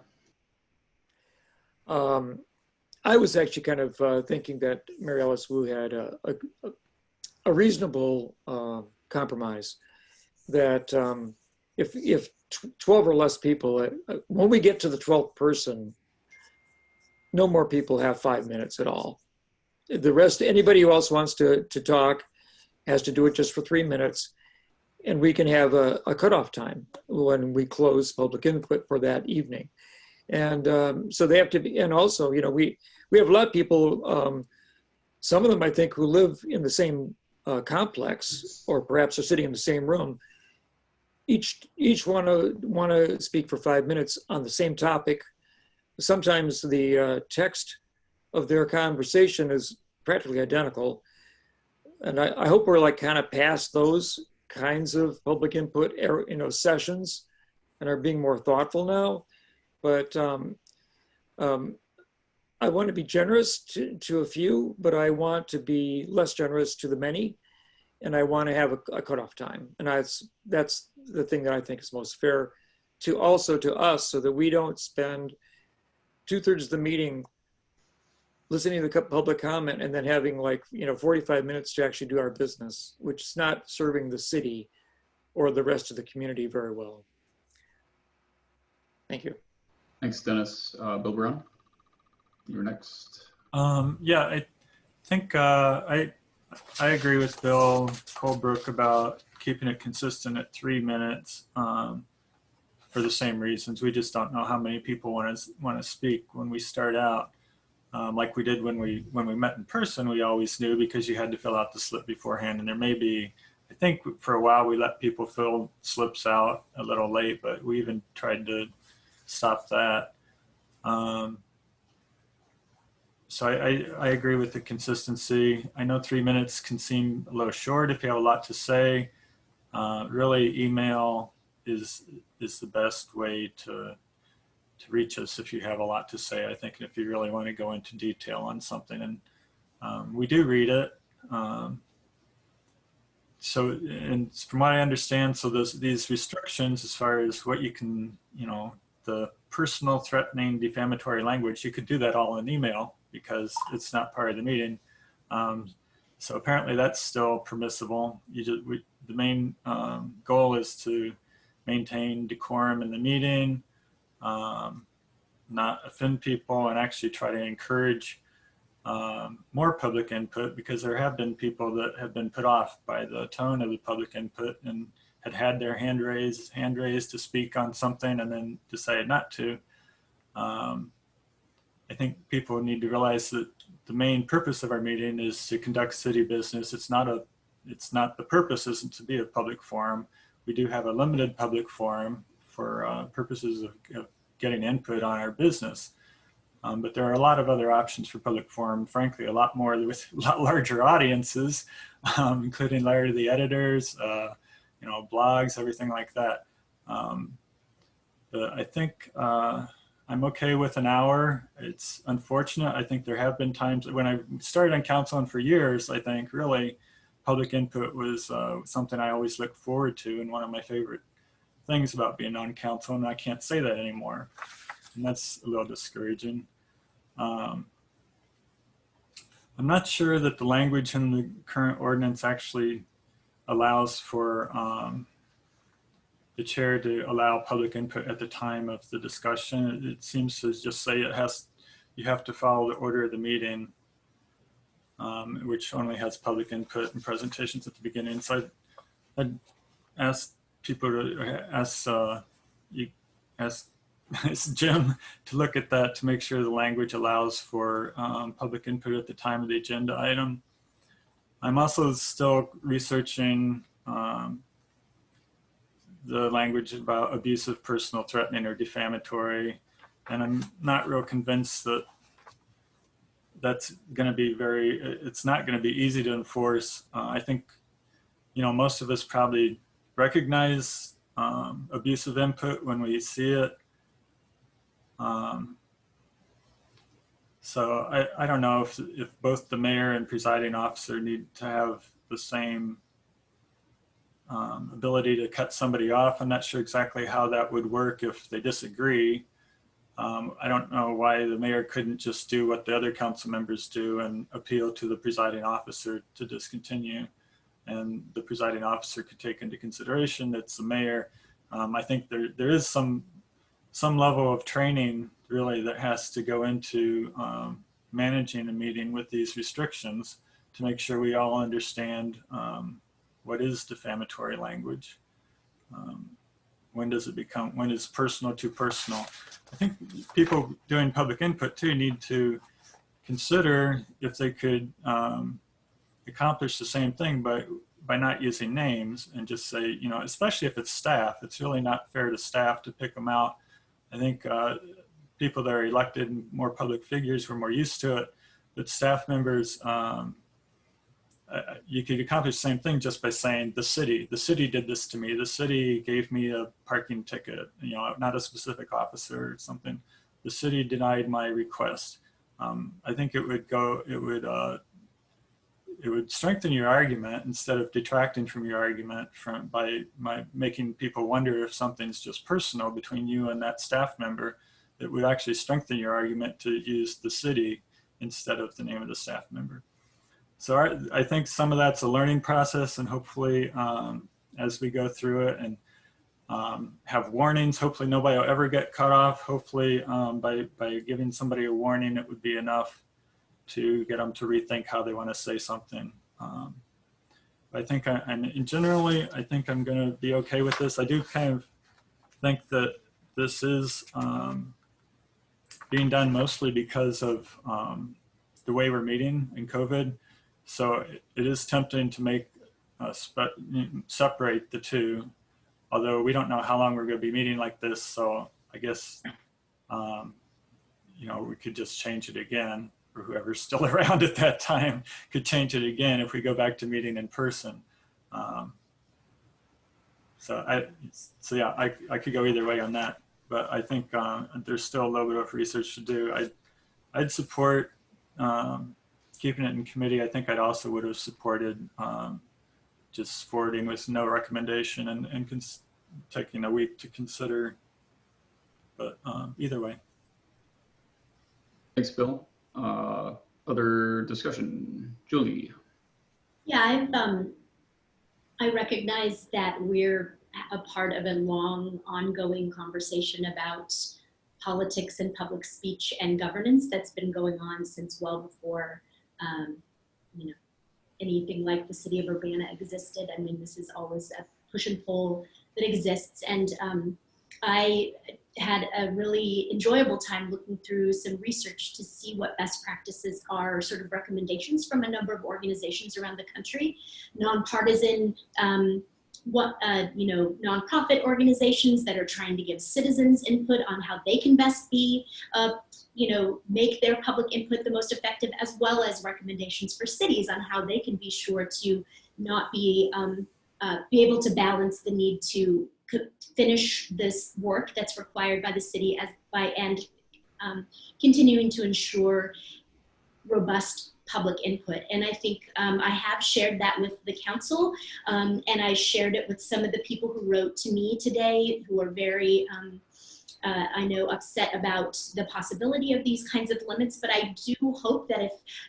I was actually kind of thinking that Mary Alice Wu had a reasonable compromise that if 12 or less people, when we get to the 12th person, no more people have 5 minutes at all. The rest, anybody who else wants to talk has to do it just for 3 minutes, and we can have a cutoff time when we close public input for that evening. And so they have to be, and also, we have a lot of people, some of them I think who live in the same complex or perhaps are sitting in the same room. Each want to speak for 5 minutes on the same topic. Sometimes the text of their conversation is practically identical. And I hope we're like kind of past those kinds of public input, sessions and are being more thoughtful now. But I want to be generous to a few, but I want to be less generous to the many. And I want to have a cutoff time. And that's the thing that I think is most fair to us, so that we don't spend 2/3 of the meeting listening to the public comment and then having 45 minutes to actually do our business, which is not serving the city or the rest of the community very well. Thank you. Thanks, Dennis. Bill Brown, you're next. Yeah, I think I agree with Bill Colebrook about keeping it consistent at 3 minutes for the same reasons. We just don't know how many people want to speak when we start out. Like we did when we met in person, we always knew because you had to fill out the slip beforehand. And there may be, I think for a while we let people fill slips out a little late, but we even tried to stop that. So I agree with the consistency. I know 3 minutes can seem a little short if you have a lot to say. really email is the best way to reach us if you have a lot to say, I think, if you really want to go into detail on something. And we do read it. So, and from what I understand, so these restrictions as far as what you can, the personal, threatening, defamatory language, you could do that all in email because it's not part of the meeting. So apparently that's still permissible. The main goal is to maintain decorum in the meeting, not offend people, and actually try to encourage more public input, because there have been people that have been put off by the tone of the public input and had their hand raised to speak on something and then decided not to. I think people need to realize that the main purpose of our meeting is to conduct city business. It's not the purpose isn't to be a public forum. We do have a limited public forum for purposes of getting input on our business. But there are a lot of other options for public forum, frankly, a lot more with a lot larger audiences, including Larry the editors, blogs, everything like that. But I think I'm okay with an hour. It's unfortunate. I think there have been times when I started on council, and for years, I think really public input was something I always looked forward to, and one of my favorite things about being on council, and I can't say that anymore. And that's a little discouraging. I'm not sure that the language in the current ordinance actually allows for the chair to allow public input at the time of the discussion. It seems to just say you have to follow the order of the meeting, which only has public input and presentations at the beginning. So I'd ask people to ask Jim to look at that to make sure the language allows for public input at the time of the agenda item. I'm also still researching the language about abusive, personal, threatening, or defamatory, and I'm not real convinced that that's going to be it's not going to be easy to enforce. I think, most of us probably recognize abusive input when we see it. So I don't know if both the mayor and presiding officer need to have the same ability to cut somebody off. I'm not sure exactly how that would work if they disagree. I don't know why the mayor couldn't just do what the other council members do and appeal to the presiding officer to discontinue, and the presiding officer could take into consideration that it's the mayor. I think there is some level of training really that has to go into managing a meeting with these restrictions to make sure we all understand what is defamatory language. When is personal too personal? I think people doing public input too need to consider if they could accomplish the same thing by not using names and just say, especially if it's staff, it's really not fair to staff to pick them out. I think people that are elected and more public figures were more used to it, but staff members, you could accomplish the same thing just by saying the city did this to me. The city gave me a parking ticket, not a specific officer or something. The city denied my request. I think it would strengthen your argument instead of detracting from your argument by making people wonder if something's just personal between you and that staff member. It would actually strengthen your argument to use the city instead of the name of the staff member. So I think some of that's a learning process, and hopefully as we go through it and have warnings, hopefully nobody will ever get cut off. Hopefully by giving somebody a warning, it would be enough to get them to rethink how they want to say something. I think, generally, I think I'm going to be okay with this. I do kind of think that this is being done mostly because of the way we're meeting in COVID. So it is tempting to make separate the two, although we don't know how long we're going to be meeting like this. So I guess, we could just change it again, or whoever's still around at that time could change it again if we go back to meeting in person. So yeah, I could go either way on that, but I think there's still a little bit of research to do. I'd support keeping it in committee. I think I'd also would have supported just forwarding with no recommendation and taking a week to consider, but either way. Thanks, Bill. Other discussion? Julie? Yeah, I recognize that we're a part of a long, ongoing conversation about politics and public speech and governance that's been going on since well before, you know, anything like the city of Urbana existed. I mean, this is always a push and pull that exists. And I had a really enjoyable time looking through some research to see what best practices are, sort of recommendations from a number of organizations around the country, nonpartisan, nonprofit organizations that are trying to give citizens input on how they can best be, make their public input the most effective, as well as recommendations for cities on how they can be sure to not be able to balance the need to finish this work that's required by the city and continuing to ensure robust public input. And I think I have shared that with the council, and I shared it with some of the people who wrote to me today, who are very, I know, upset about the possibility of these kinds of limits. But I do hope that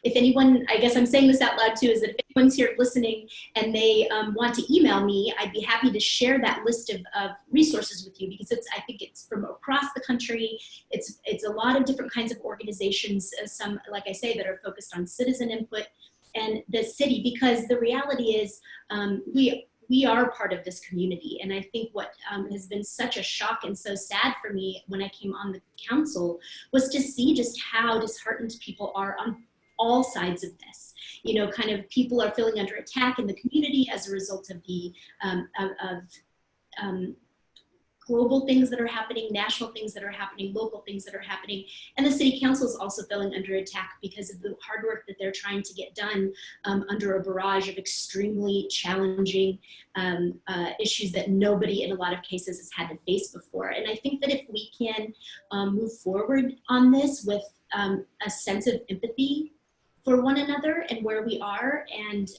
if anyone, I guess I'm saying this out loud too, is that if anyone's here listening and they want to email me, I'd be happy to share that list of resources with you, because I think it's from across the country. It's a lot of different kinds of organizations, some, like I say, that are focused on citizen input and the city, because the reality is we are part of this community. And I think what has been such a shock and so sad for me when I came on the council was to see just how disheartened people are on all sides of this. You know, kind of people are feeling under attack in the community as a result of the global things that are happening, national things that are happening, local things that are happening. And the city council is also feeling under attack because of the hard work that they're trying to get done under a barrage of extremely challenging issues that nobody in a lot of cases has had to face before. And I think that if we can move forward on this with a sense of empathy for one another and where we are, and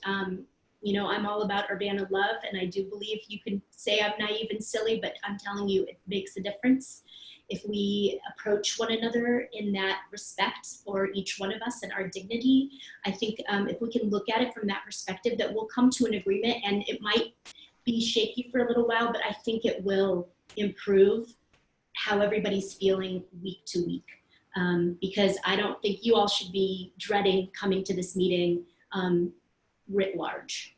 I'm all about Urbana love, and I do believe you can say I'm naive and silly, but I'm telling you, it makes a difference if we approach one another in that respect for each one of us and our dignity. I think if we can look at it from that perspective, that we'll come to an agreement, and it might be shaky for a little while, but I think it will improve how everybody's feeling week to week. Because I don't think you all should be dreading coming to this meeting writ large.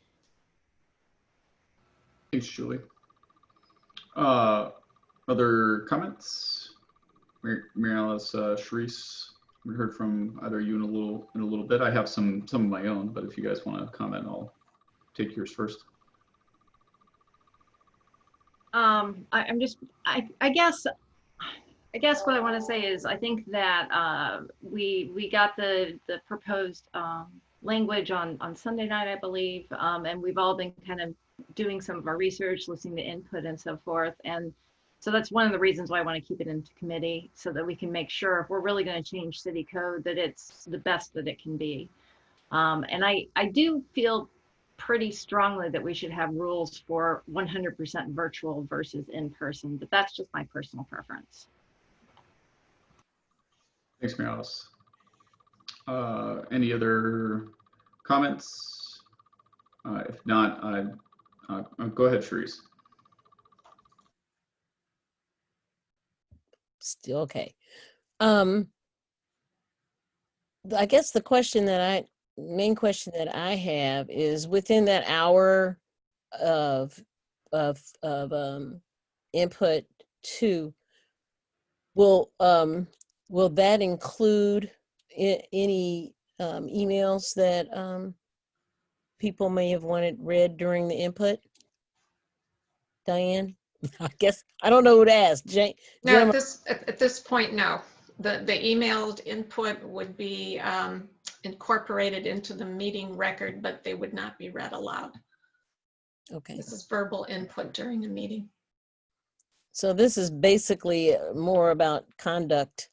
Thanks, Julie. Other comments? Mary Alice, Sharice, we heard from either you in a little bit. I have some of my own, but if you guys want to comment, I'll take yours first. I guess what I want to say is I think that we got the proposed language on Sunday night, I believe, and we've all been kind of doing some of our research, listening to input and so forth. And so that's one of the reasons why I want to keep it into committee, so that we can make sure if we're really going to change city code that it's the best that it can be. And I do feel pretty strongly that we should have rules for 100% virtual versus in person, but that's just my personal preference. Thanks, Mary Alice. Any other comments? If not, go ahead, Sharice. Still okay. I guess the main question that I have is, within that hour of input 2, will that include any emails that people may have wanted read during the input? Diane? I guess I don't know who to ask. No, at this point, no. The emailed input would be incorporated into the meeting record, but they would not be read aloud. Okay. This is verbal input during a meeting. So this is basically more about conduct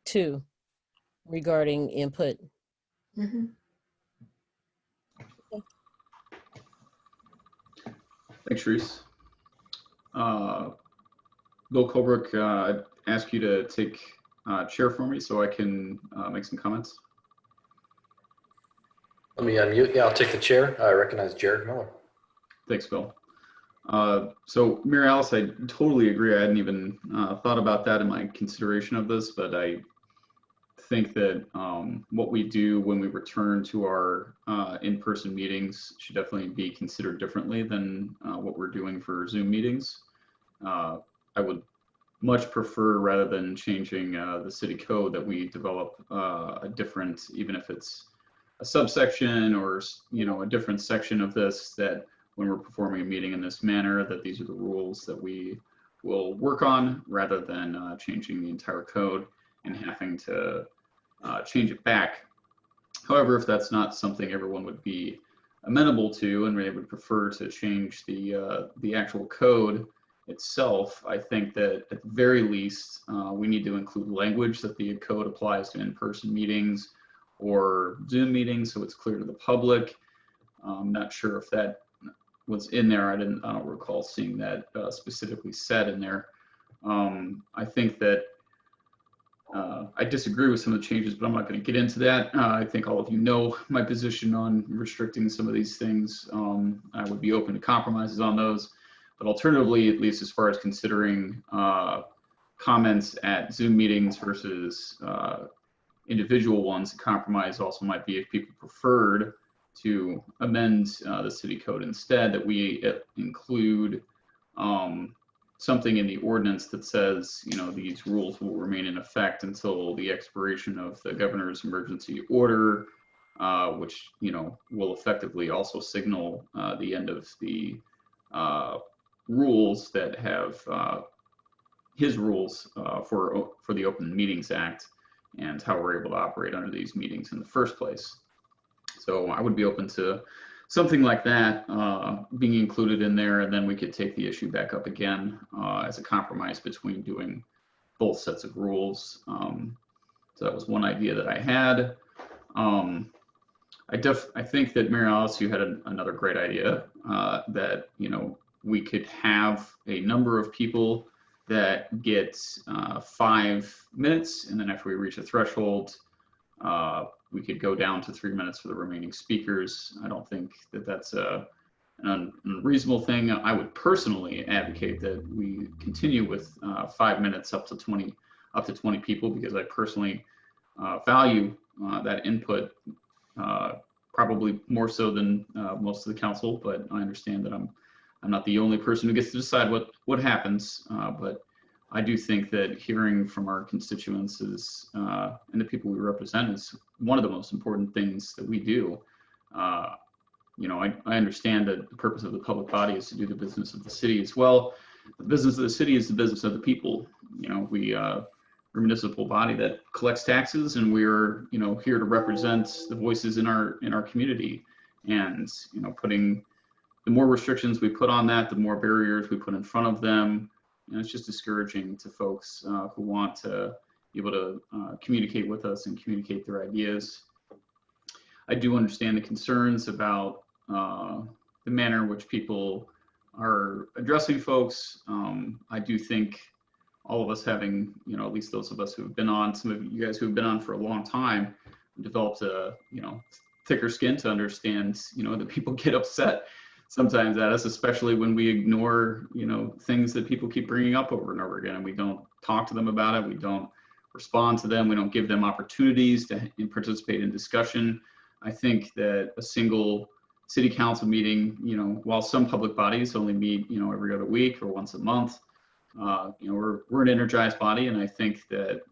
too, regarding input. Mhm. Thanks, Reese. Bill Colbrook, I'd ask you to take chair for me so I can make some comments. Let me unmute. Yeah, I'll take the chair. I recognize Jared Miller. Thanks, Bill. So, Mary Alice, I totally agree. I hadn't even thought about that in my consideration of this, but I think that what we do when we return to our in-person meetings should definitely be considered differently than what we're doing for Zoom meetings. I would much prefer, rather than changing the city code, that we develop a different, even if it's a subsection or a different section of this, that when we're performing a meeting in this manner, that these are the rules that we will work on, rather than changing the entire code and having to change it back. However, if that's not something everyone would be amenable to, and they would prefer to change the actual code itself, I think that at the very least, we need to include language that the code applies to in-person meetings or Zoom meetings, so it's clear to the public. I'm not sure if that was in there. I don't recall seeing that specifically said in there. I think that I disagree with some of the changes, but I'm not going to get into that. I think all of you know my position on restricting some of these things. I would be open to compromises on those, but alternatively, at least as far as considering comments at Zoom meetings versus individual ones, a compromise also might be, if people preferred to amend the city code instead, that we include something in the ordinance that says, these rules will remain in effect until the expiration of the governor's emergency order, which, will effectively also signal the end of the rules that have his rules for the Open Meetings Act and how we're able to operate under these meetings in the first place. So I would be open to something like that being included in there, and then we could take the issue back up again as a compromise between doing both sets of rules. So that was one idea that I had. I think that Mary Alice, you had another great idea that we could have a number of people that get 5 minutes, and then after we reach a threshold, we could go down to 3 minutes for the remaining speakers. I don't think that that's an unreasonable thing. I would personally advocate that we continue with 5 minutes up to 20 people, because I personally value that input, probably more so than most of the council, but I understand that I'm not the only person who gets to decide what happens, but I do think that hearing from our constituents and the people we represent is one of the most important things that we do. I understand that the purpose of the public body is to do the business of the city as well. The business of the city is the business of the people. We're a municipal body that collects taxes, and we're here to represent the voices in our community. And the more restrictions we put on that, the more barriers we put in front of them. And it's just discouraging to folks who want to be able to communicate with us and communicate their ideas. I do understand the concerns about the manner in which people are addressing folks. I do think all of us having, at least those of us who have been on, some of you guys who have been on for a long time, developed a, thicker skin to understand, that people get upset sometimes at us, especially when we ignore, things that people keep bringing up over and over again, and we don't talk to them about it. We don't respond to them. We don't give them opportunities to participate in discussion. I think that a single city council meeting, while some public bodies only meet, every other week or once a month, we're an energized body. And I think that,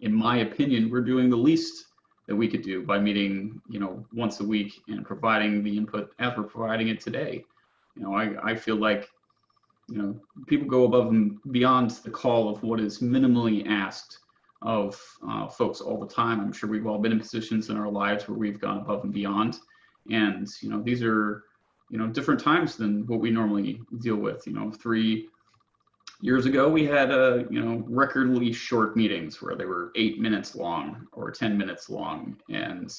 in my opinion, we're doing the least that we could do by meeting, once a week and providing the input as we're providing it today. I feel like, people go above and beyond the call of what is minimally asked of folks all the time. I'm sure we've all been in positions in our lives where we've gone above and beyond. And, these are, different times than what we normally deal with. 3 years ago, we had recordly short meetings where they were 8 minutes long or 10 minutes long. And,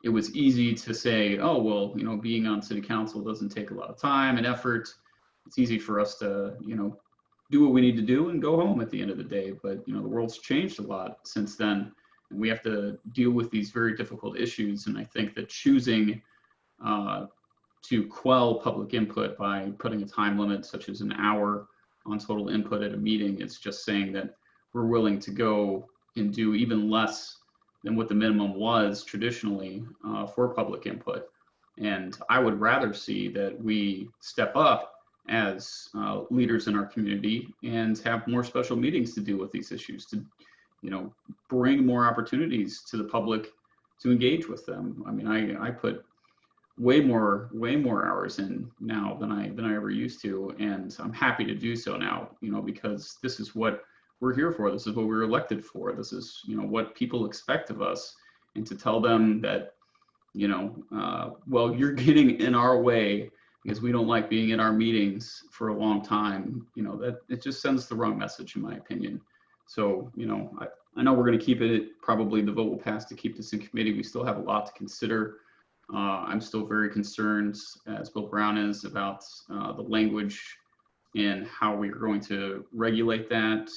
it was easy to say, oh, well, being on city council doesn't take a lot of time and effort. It's easy for us to, do what we need to do and go home at the end of the day. But, the world's changed a lot since then. And we have to deal with these very difficult issues. And I think that choosing to quell public input by putting a time limit such as an hour on total input at a meeting, it's just saying that we're willing to go and do even less than what the minimum was traditionally for public input. And I would rather see that we step up as leaders in our community and have more special meetings to deal with these issues, to bring more opportunities to the public to engage with them. I mean, I put way more hours in now than I ever used to, and I'm happy to do so now, because this is what we're here for. This is what we're elected for. This is what people expect of us, and to tell them that well, you're getting in our way because we don't like being in our meetings for a long time, that it just sends the wrong message, in my opinion. So I know we're going to keep it, probably the vote will pass to keep this in committee. We still have a lot to consider. I'm still very concerned, as Bill Brown is, about the language and how we are going to regulate that.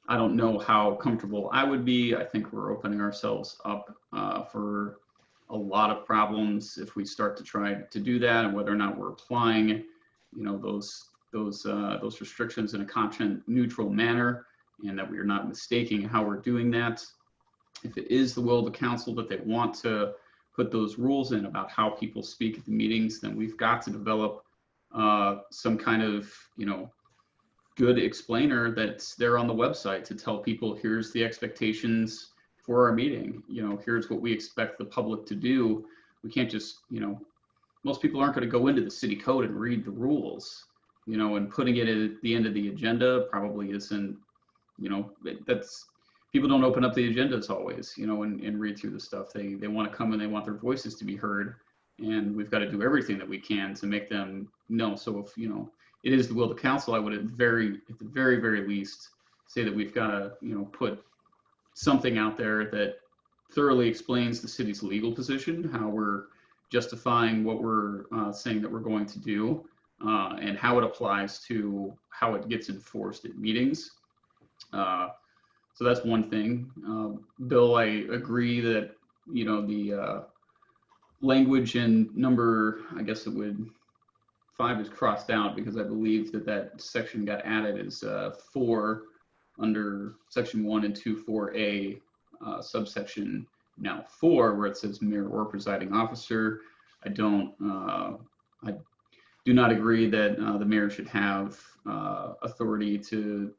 I don't know how comfortable I would be. I think we're opening ourselves up for a lot of problems if we start to try to do that, and whether or not we're applying, those restrictions in a content-neutral manner, and that we are not mistaking how we're doing that. If it is the will of the council that they want to put those rules in about how people speak at the meetings, then we've got to develop some kind of, good explainer that's there on the website to tell people, here's the expectations for our meeting. Here's what we expect the public to do. We can't just, most people aren't going to go into the city code and read the rules, and putting it at the end of the agenda probably isn't, that's, people don't open up the agendas always, and read through the stuff. They want to come and they want their voices to be heard, and we've got to do everything that we can to make them know. So if, it is the will of the council, I would at the very least say that we've got to, put something out there that thoroughly explains the city's legal position, how we're justifying what we're saying that we're going to do, and how it applies to how it gets enforced at meetings. So that's one thing. Bill, I agree that, the language in number, I guess it would, 5 is crossed out because I believe that section got added as 4 under section 1 and 2, 4A, subsection now 4, where it says mayor or presiding officer. I do not agree that the mayor should have authority to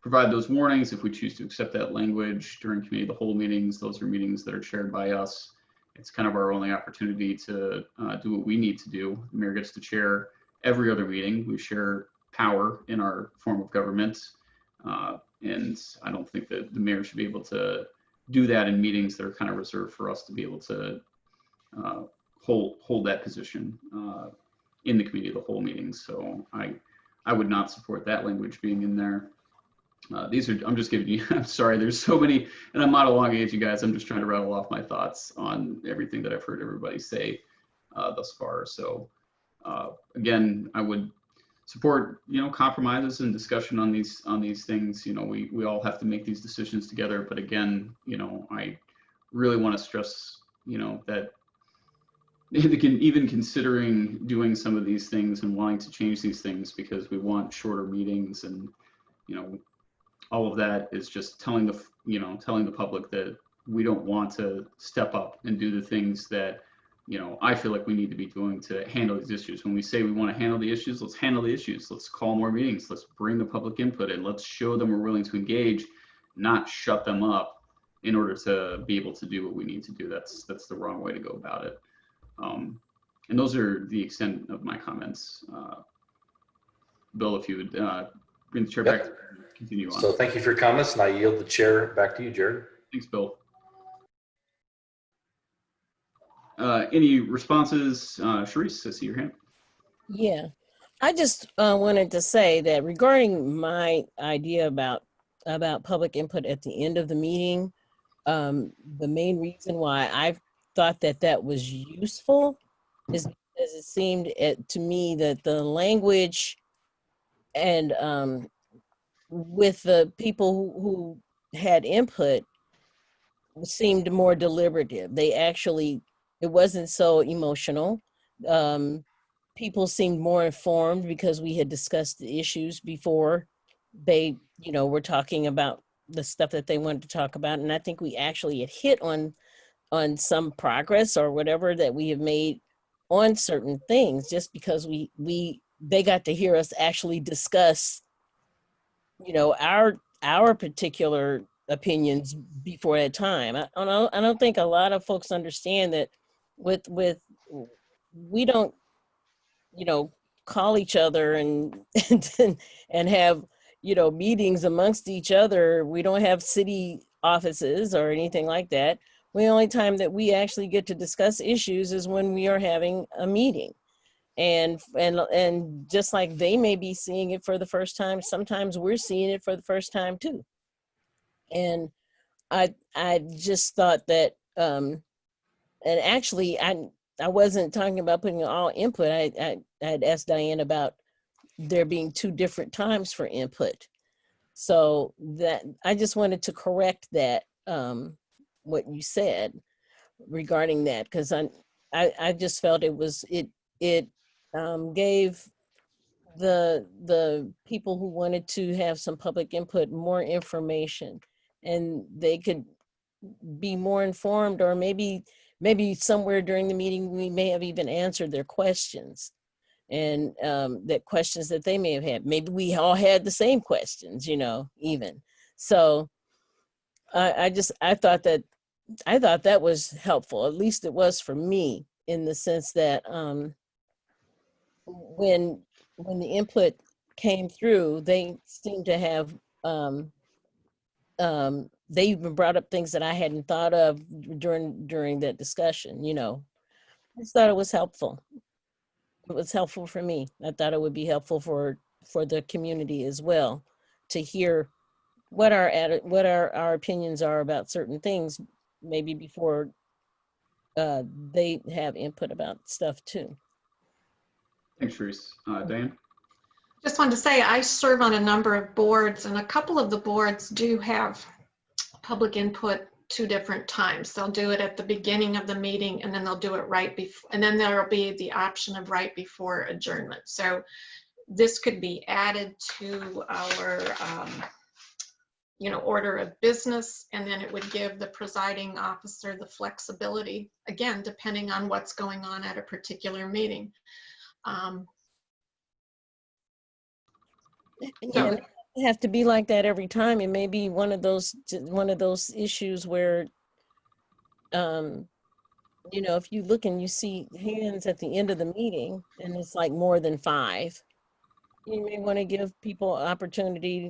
provide those warnings if we choose to accept that language during committee of the whole meetings. Those are meetings that are chaired by us. It's kind of our only opportunity to do what we need to do. The mayor gets to chair every other meeting. We share power in our form of government. And I don't think that the mayor should be able to do that in meetings that are kind of reserved for us to be able to hold that position in the committee of the whole meetings. So I would not support that language being in there. I'm just giving you, I'm sorry, there's so many, and I'm not elongating you guys. I'm just trying to rattle off my thoughts on everything that I've heard everybody say thus far. So again, I would support, compromises and discussion on these things. We all have to make these decisions together. But again, I really want to stress, that even considering doing some of these things and wanting to change these things because we want shorter meetings, and all of that is just telling the public that we don't want to step up and do the things that I feel like we need to be doing to handle these issues. When we say we want to handle the issues, let's handle the issues. Let's call more meetings. Let's bring the public input in. Let's show them we're willing to engage, not shut them up in order to be able to do what we need to do. That's the wrong way to go about it. And those are the extent of my comments. Bill, if you would bring the chair back to continue on. So thank you for your comments, and I yield the chair back to you, Jared. Thanks, Bill. Any responses? Sharice, I see your hand. Yeah, I just wanted to say that regarding my idea about public input at the end of the meeting, the main reason why I thought that that was useful is because it seemed to me that the language and with the people who had input seemed more deliberative. They actually, it wasn't so emotional. People seemed more informed because we had discussed the issues before they, were talking about the stuff that they wanted to talk about. And I think we actually had hit on some progress or whatever that we have made on certain things, just because they got to hear us actually discuss, our particular opinions before that time. I don't think a lot of folks understand that with we don't, call each other and and have, meetings amongst each other. We don't have city offices or anything like that. The only time that we actually get to discuss issues is when we are having a meeting. And just like they may be seeing it for the first time, sometimes we're seeing it for the first time too. And I just thought that, and actually I wasn't talking about putting all input. I had asked Diane about there being 2 different times for input. So that I just wanted to correct that, what you said regarding that, because I just felt it gave the people who wanted to have some public input more information, and they could be more informed, or maybe somewhere during the meeting we may have even answered their questions, and that questions that they may have had. Maybe we all had the same questions, even. So I thought that was helpful. At least it was for me, in the sense that when the input came through, they seemed to have they even brought up things that I hadn't thought of during that discussion. I just thought it was helpful. It was helpful for me. I thought it would be helpful for the community as well, to hear what our opinions are about certain things, maybe before they have input about stuff too. Thanks, Sharice. Diane? Just wanted to say, I serve on a number of boards, and a couple of the boards do have public input 2 different times. They'll do it at the beginning of the meeting, and then they'll do it right before, and then there'll be the option of right before adjournment. So this could be added to our order of business, and then it would give the presiding officer the flexibility, again, depending on what's going on at a particular meeting. Yeah, it have to be like that every time. It may be one of those issues where, if you look and you see hands at the end of the meeting and it's like more than 5, you may want to give people an opportunity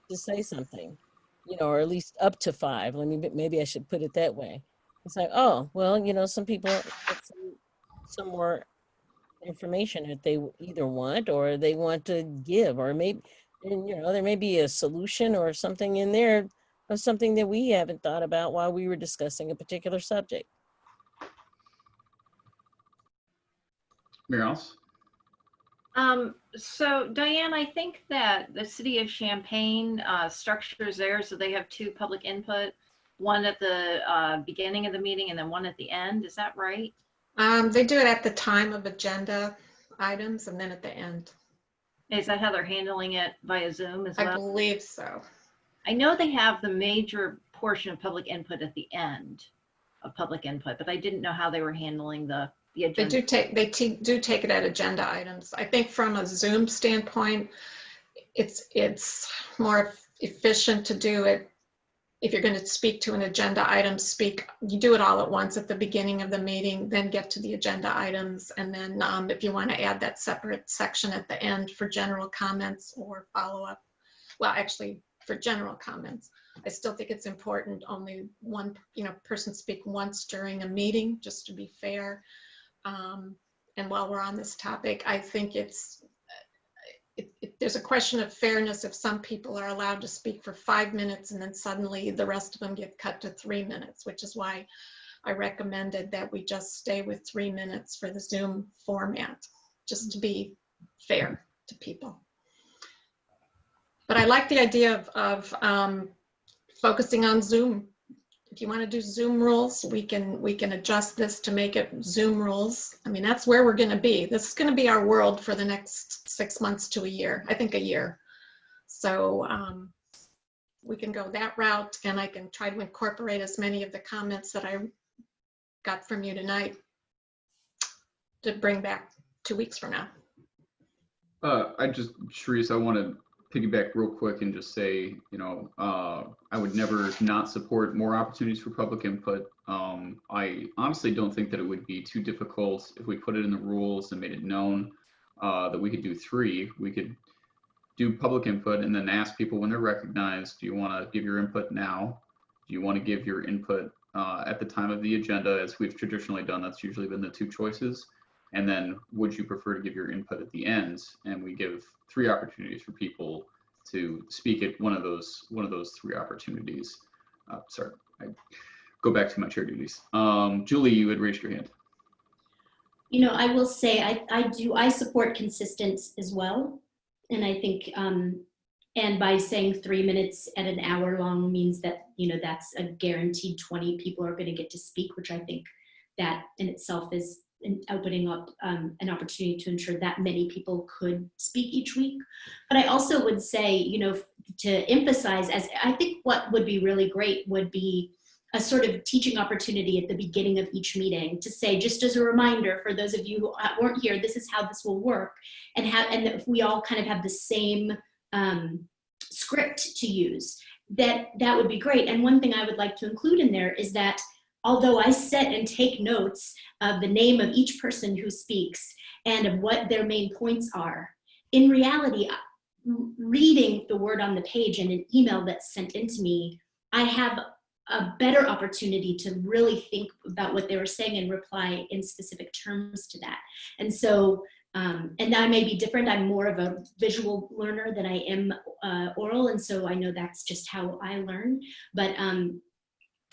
to say something, or at least up to 5. Maybe I should put it that way. It's like, oh, well, some people get some more information that they either want or they want to give, or maybe, there may be a solution or something in there of something that we haven't thought about while we were discussing a particular subject. Mirals? So Diane, I think that the city of Champaign structures there so they have 2 public input, one at the beginning of the meeting and then one at the end. Is that right? They do it at the time of agenda items and then at the end. Is that how they're handling it via Zoom as well? I believe so. I know they have the major portion of public input at the end of public input, but I didn't know how they were handling the agenda. They do take it at agenda items. I think from a Zoom standpoint, it's more efficient to do it. If you're going to speak to an agenda item, you do it all at once at the beginning of the meeting, then get to the agenda items. And then if you want to add that separate section at the end for general comments or follow-up, well, actually for general comments, I still think it's important only one, person speak once during a meeting, just to be fair. And while we're on this topic, I think there's a question of fairness if some people are allowed to speak for 5 minutes and then suddenly the rest of them get cut to 3 minutes, which is why I recommended that we just stay with 3 minutes for the Zoom format, just to be fair to people. But I like the idea of focusing on Zoom. If you want to do Zoom rules, we can adjust this to make it Zoom rules. I mean, that's where we're going to be. This is going to be our world for the next 6 months to a year. I think a year. So we can go that route, and I can try to incorporate as many of the comments that I got from you tonight to bring back 2 weeks from now. Sharice, I want to piggyback real quick and just say, I would never not support more opportunities for public input. I honestly don't think that it would be too difficult if we put it in the rules and made it known that we could do 3. We could do public input and then ask people when they're recognized, do you want to give your input now? Do you want to give your input at the time of the agenda, as we've traditionally done? That's usually been the 2 choices. And then would you prefer to give your input at the end? And we give 3 opportunities for people to speak at one of those 3 opportunities. Sorry, I go back to my chair duties. Julie, you had raised your hand. I will say I support consistency as well. And I think, and by saying 3 minutes at an hour long means that, that's a guaranteed 20 people are going to get to speak, which I think that in itself is opening up an opportunity to ensure that many people could speak each week. But I also would say, to emphasize, as I think what would be really great would be a sort of teaching opportunity at the beginning of each meeting to say, just as a reminder for those of you who weren't here, this is how this will work, and if we all kind of have the same script to use, that would be great. And one thing I would like to include in there is that although I set and take notes of the name of each person who speaks and of what their main points are, in reality, reading the word on the page in an email that's sent into me, I have a better opportunity to really think about what they were saying and reply in specific terms to that. And so, and I may be different. I'm more of a visual learner than I am oral. And so I know that's just how I learn. But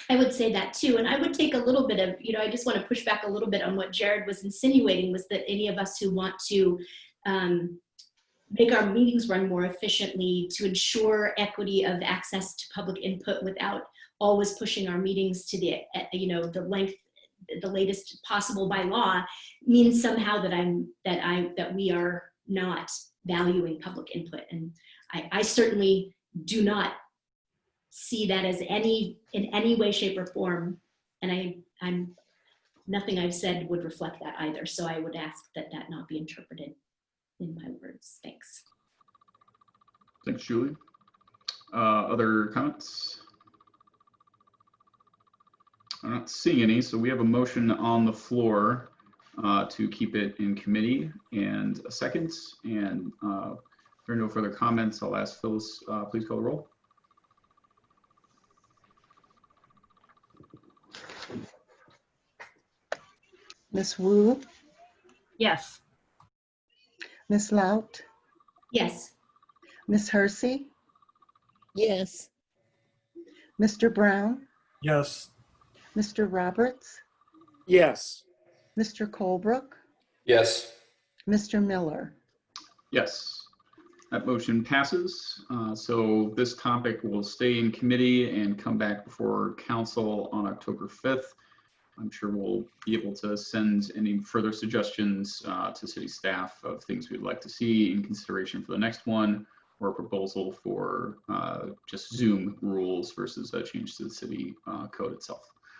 I would say that too. And I would take a little bit of, I just want to push back a little bit on what Jared was insinuating, was that any of us who want to make our meetings run more efficiently, to ensure equity of access to public input without always pushing our meetings to the, the length, the latest possible by law, means somehow that we are not valuing public input. And I certainly do not see that as in any way, shape, or form. And I'm nothing I've said would reflect that either. So I would ask that not be interpreted in my words. Thanks. Thanks, Julie. Other comments? I'm not seeing any, so we have a motion on the floor to keep it in committee, and a second. And if there are no further comments, I'll ask Phyllis, please call the roll. Ms. Wu, Yes. Ms. Laut, Yes. Ms. Hersey, Yes. Mr. Brown, Yes. Mr. Roberts, Yes. Mr. Colebrook, Yes. Mr. Miller. Yes, that motion passes. So this topic will stay in committee and come back before council on October 5th. I'm sure we'll be able to send any further suggestions to city staff of things we'd like to see in consideration for the next one, or a proposal for just Zoom rules versus a change to the city code itself.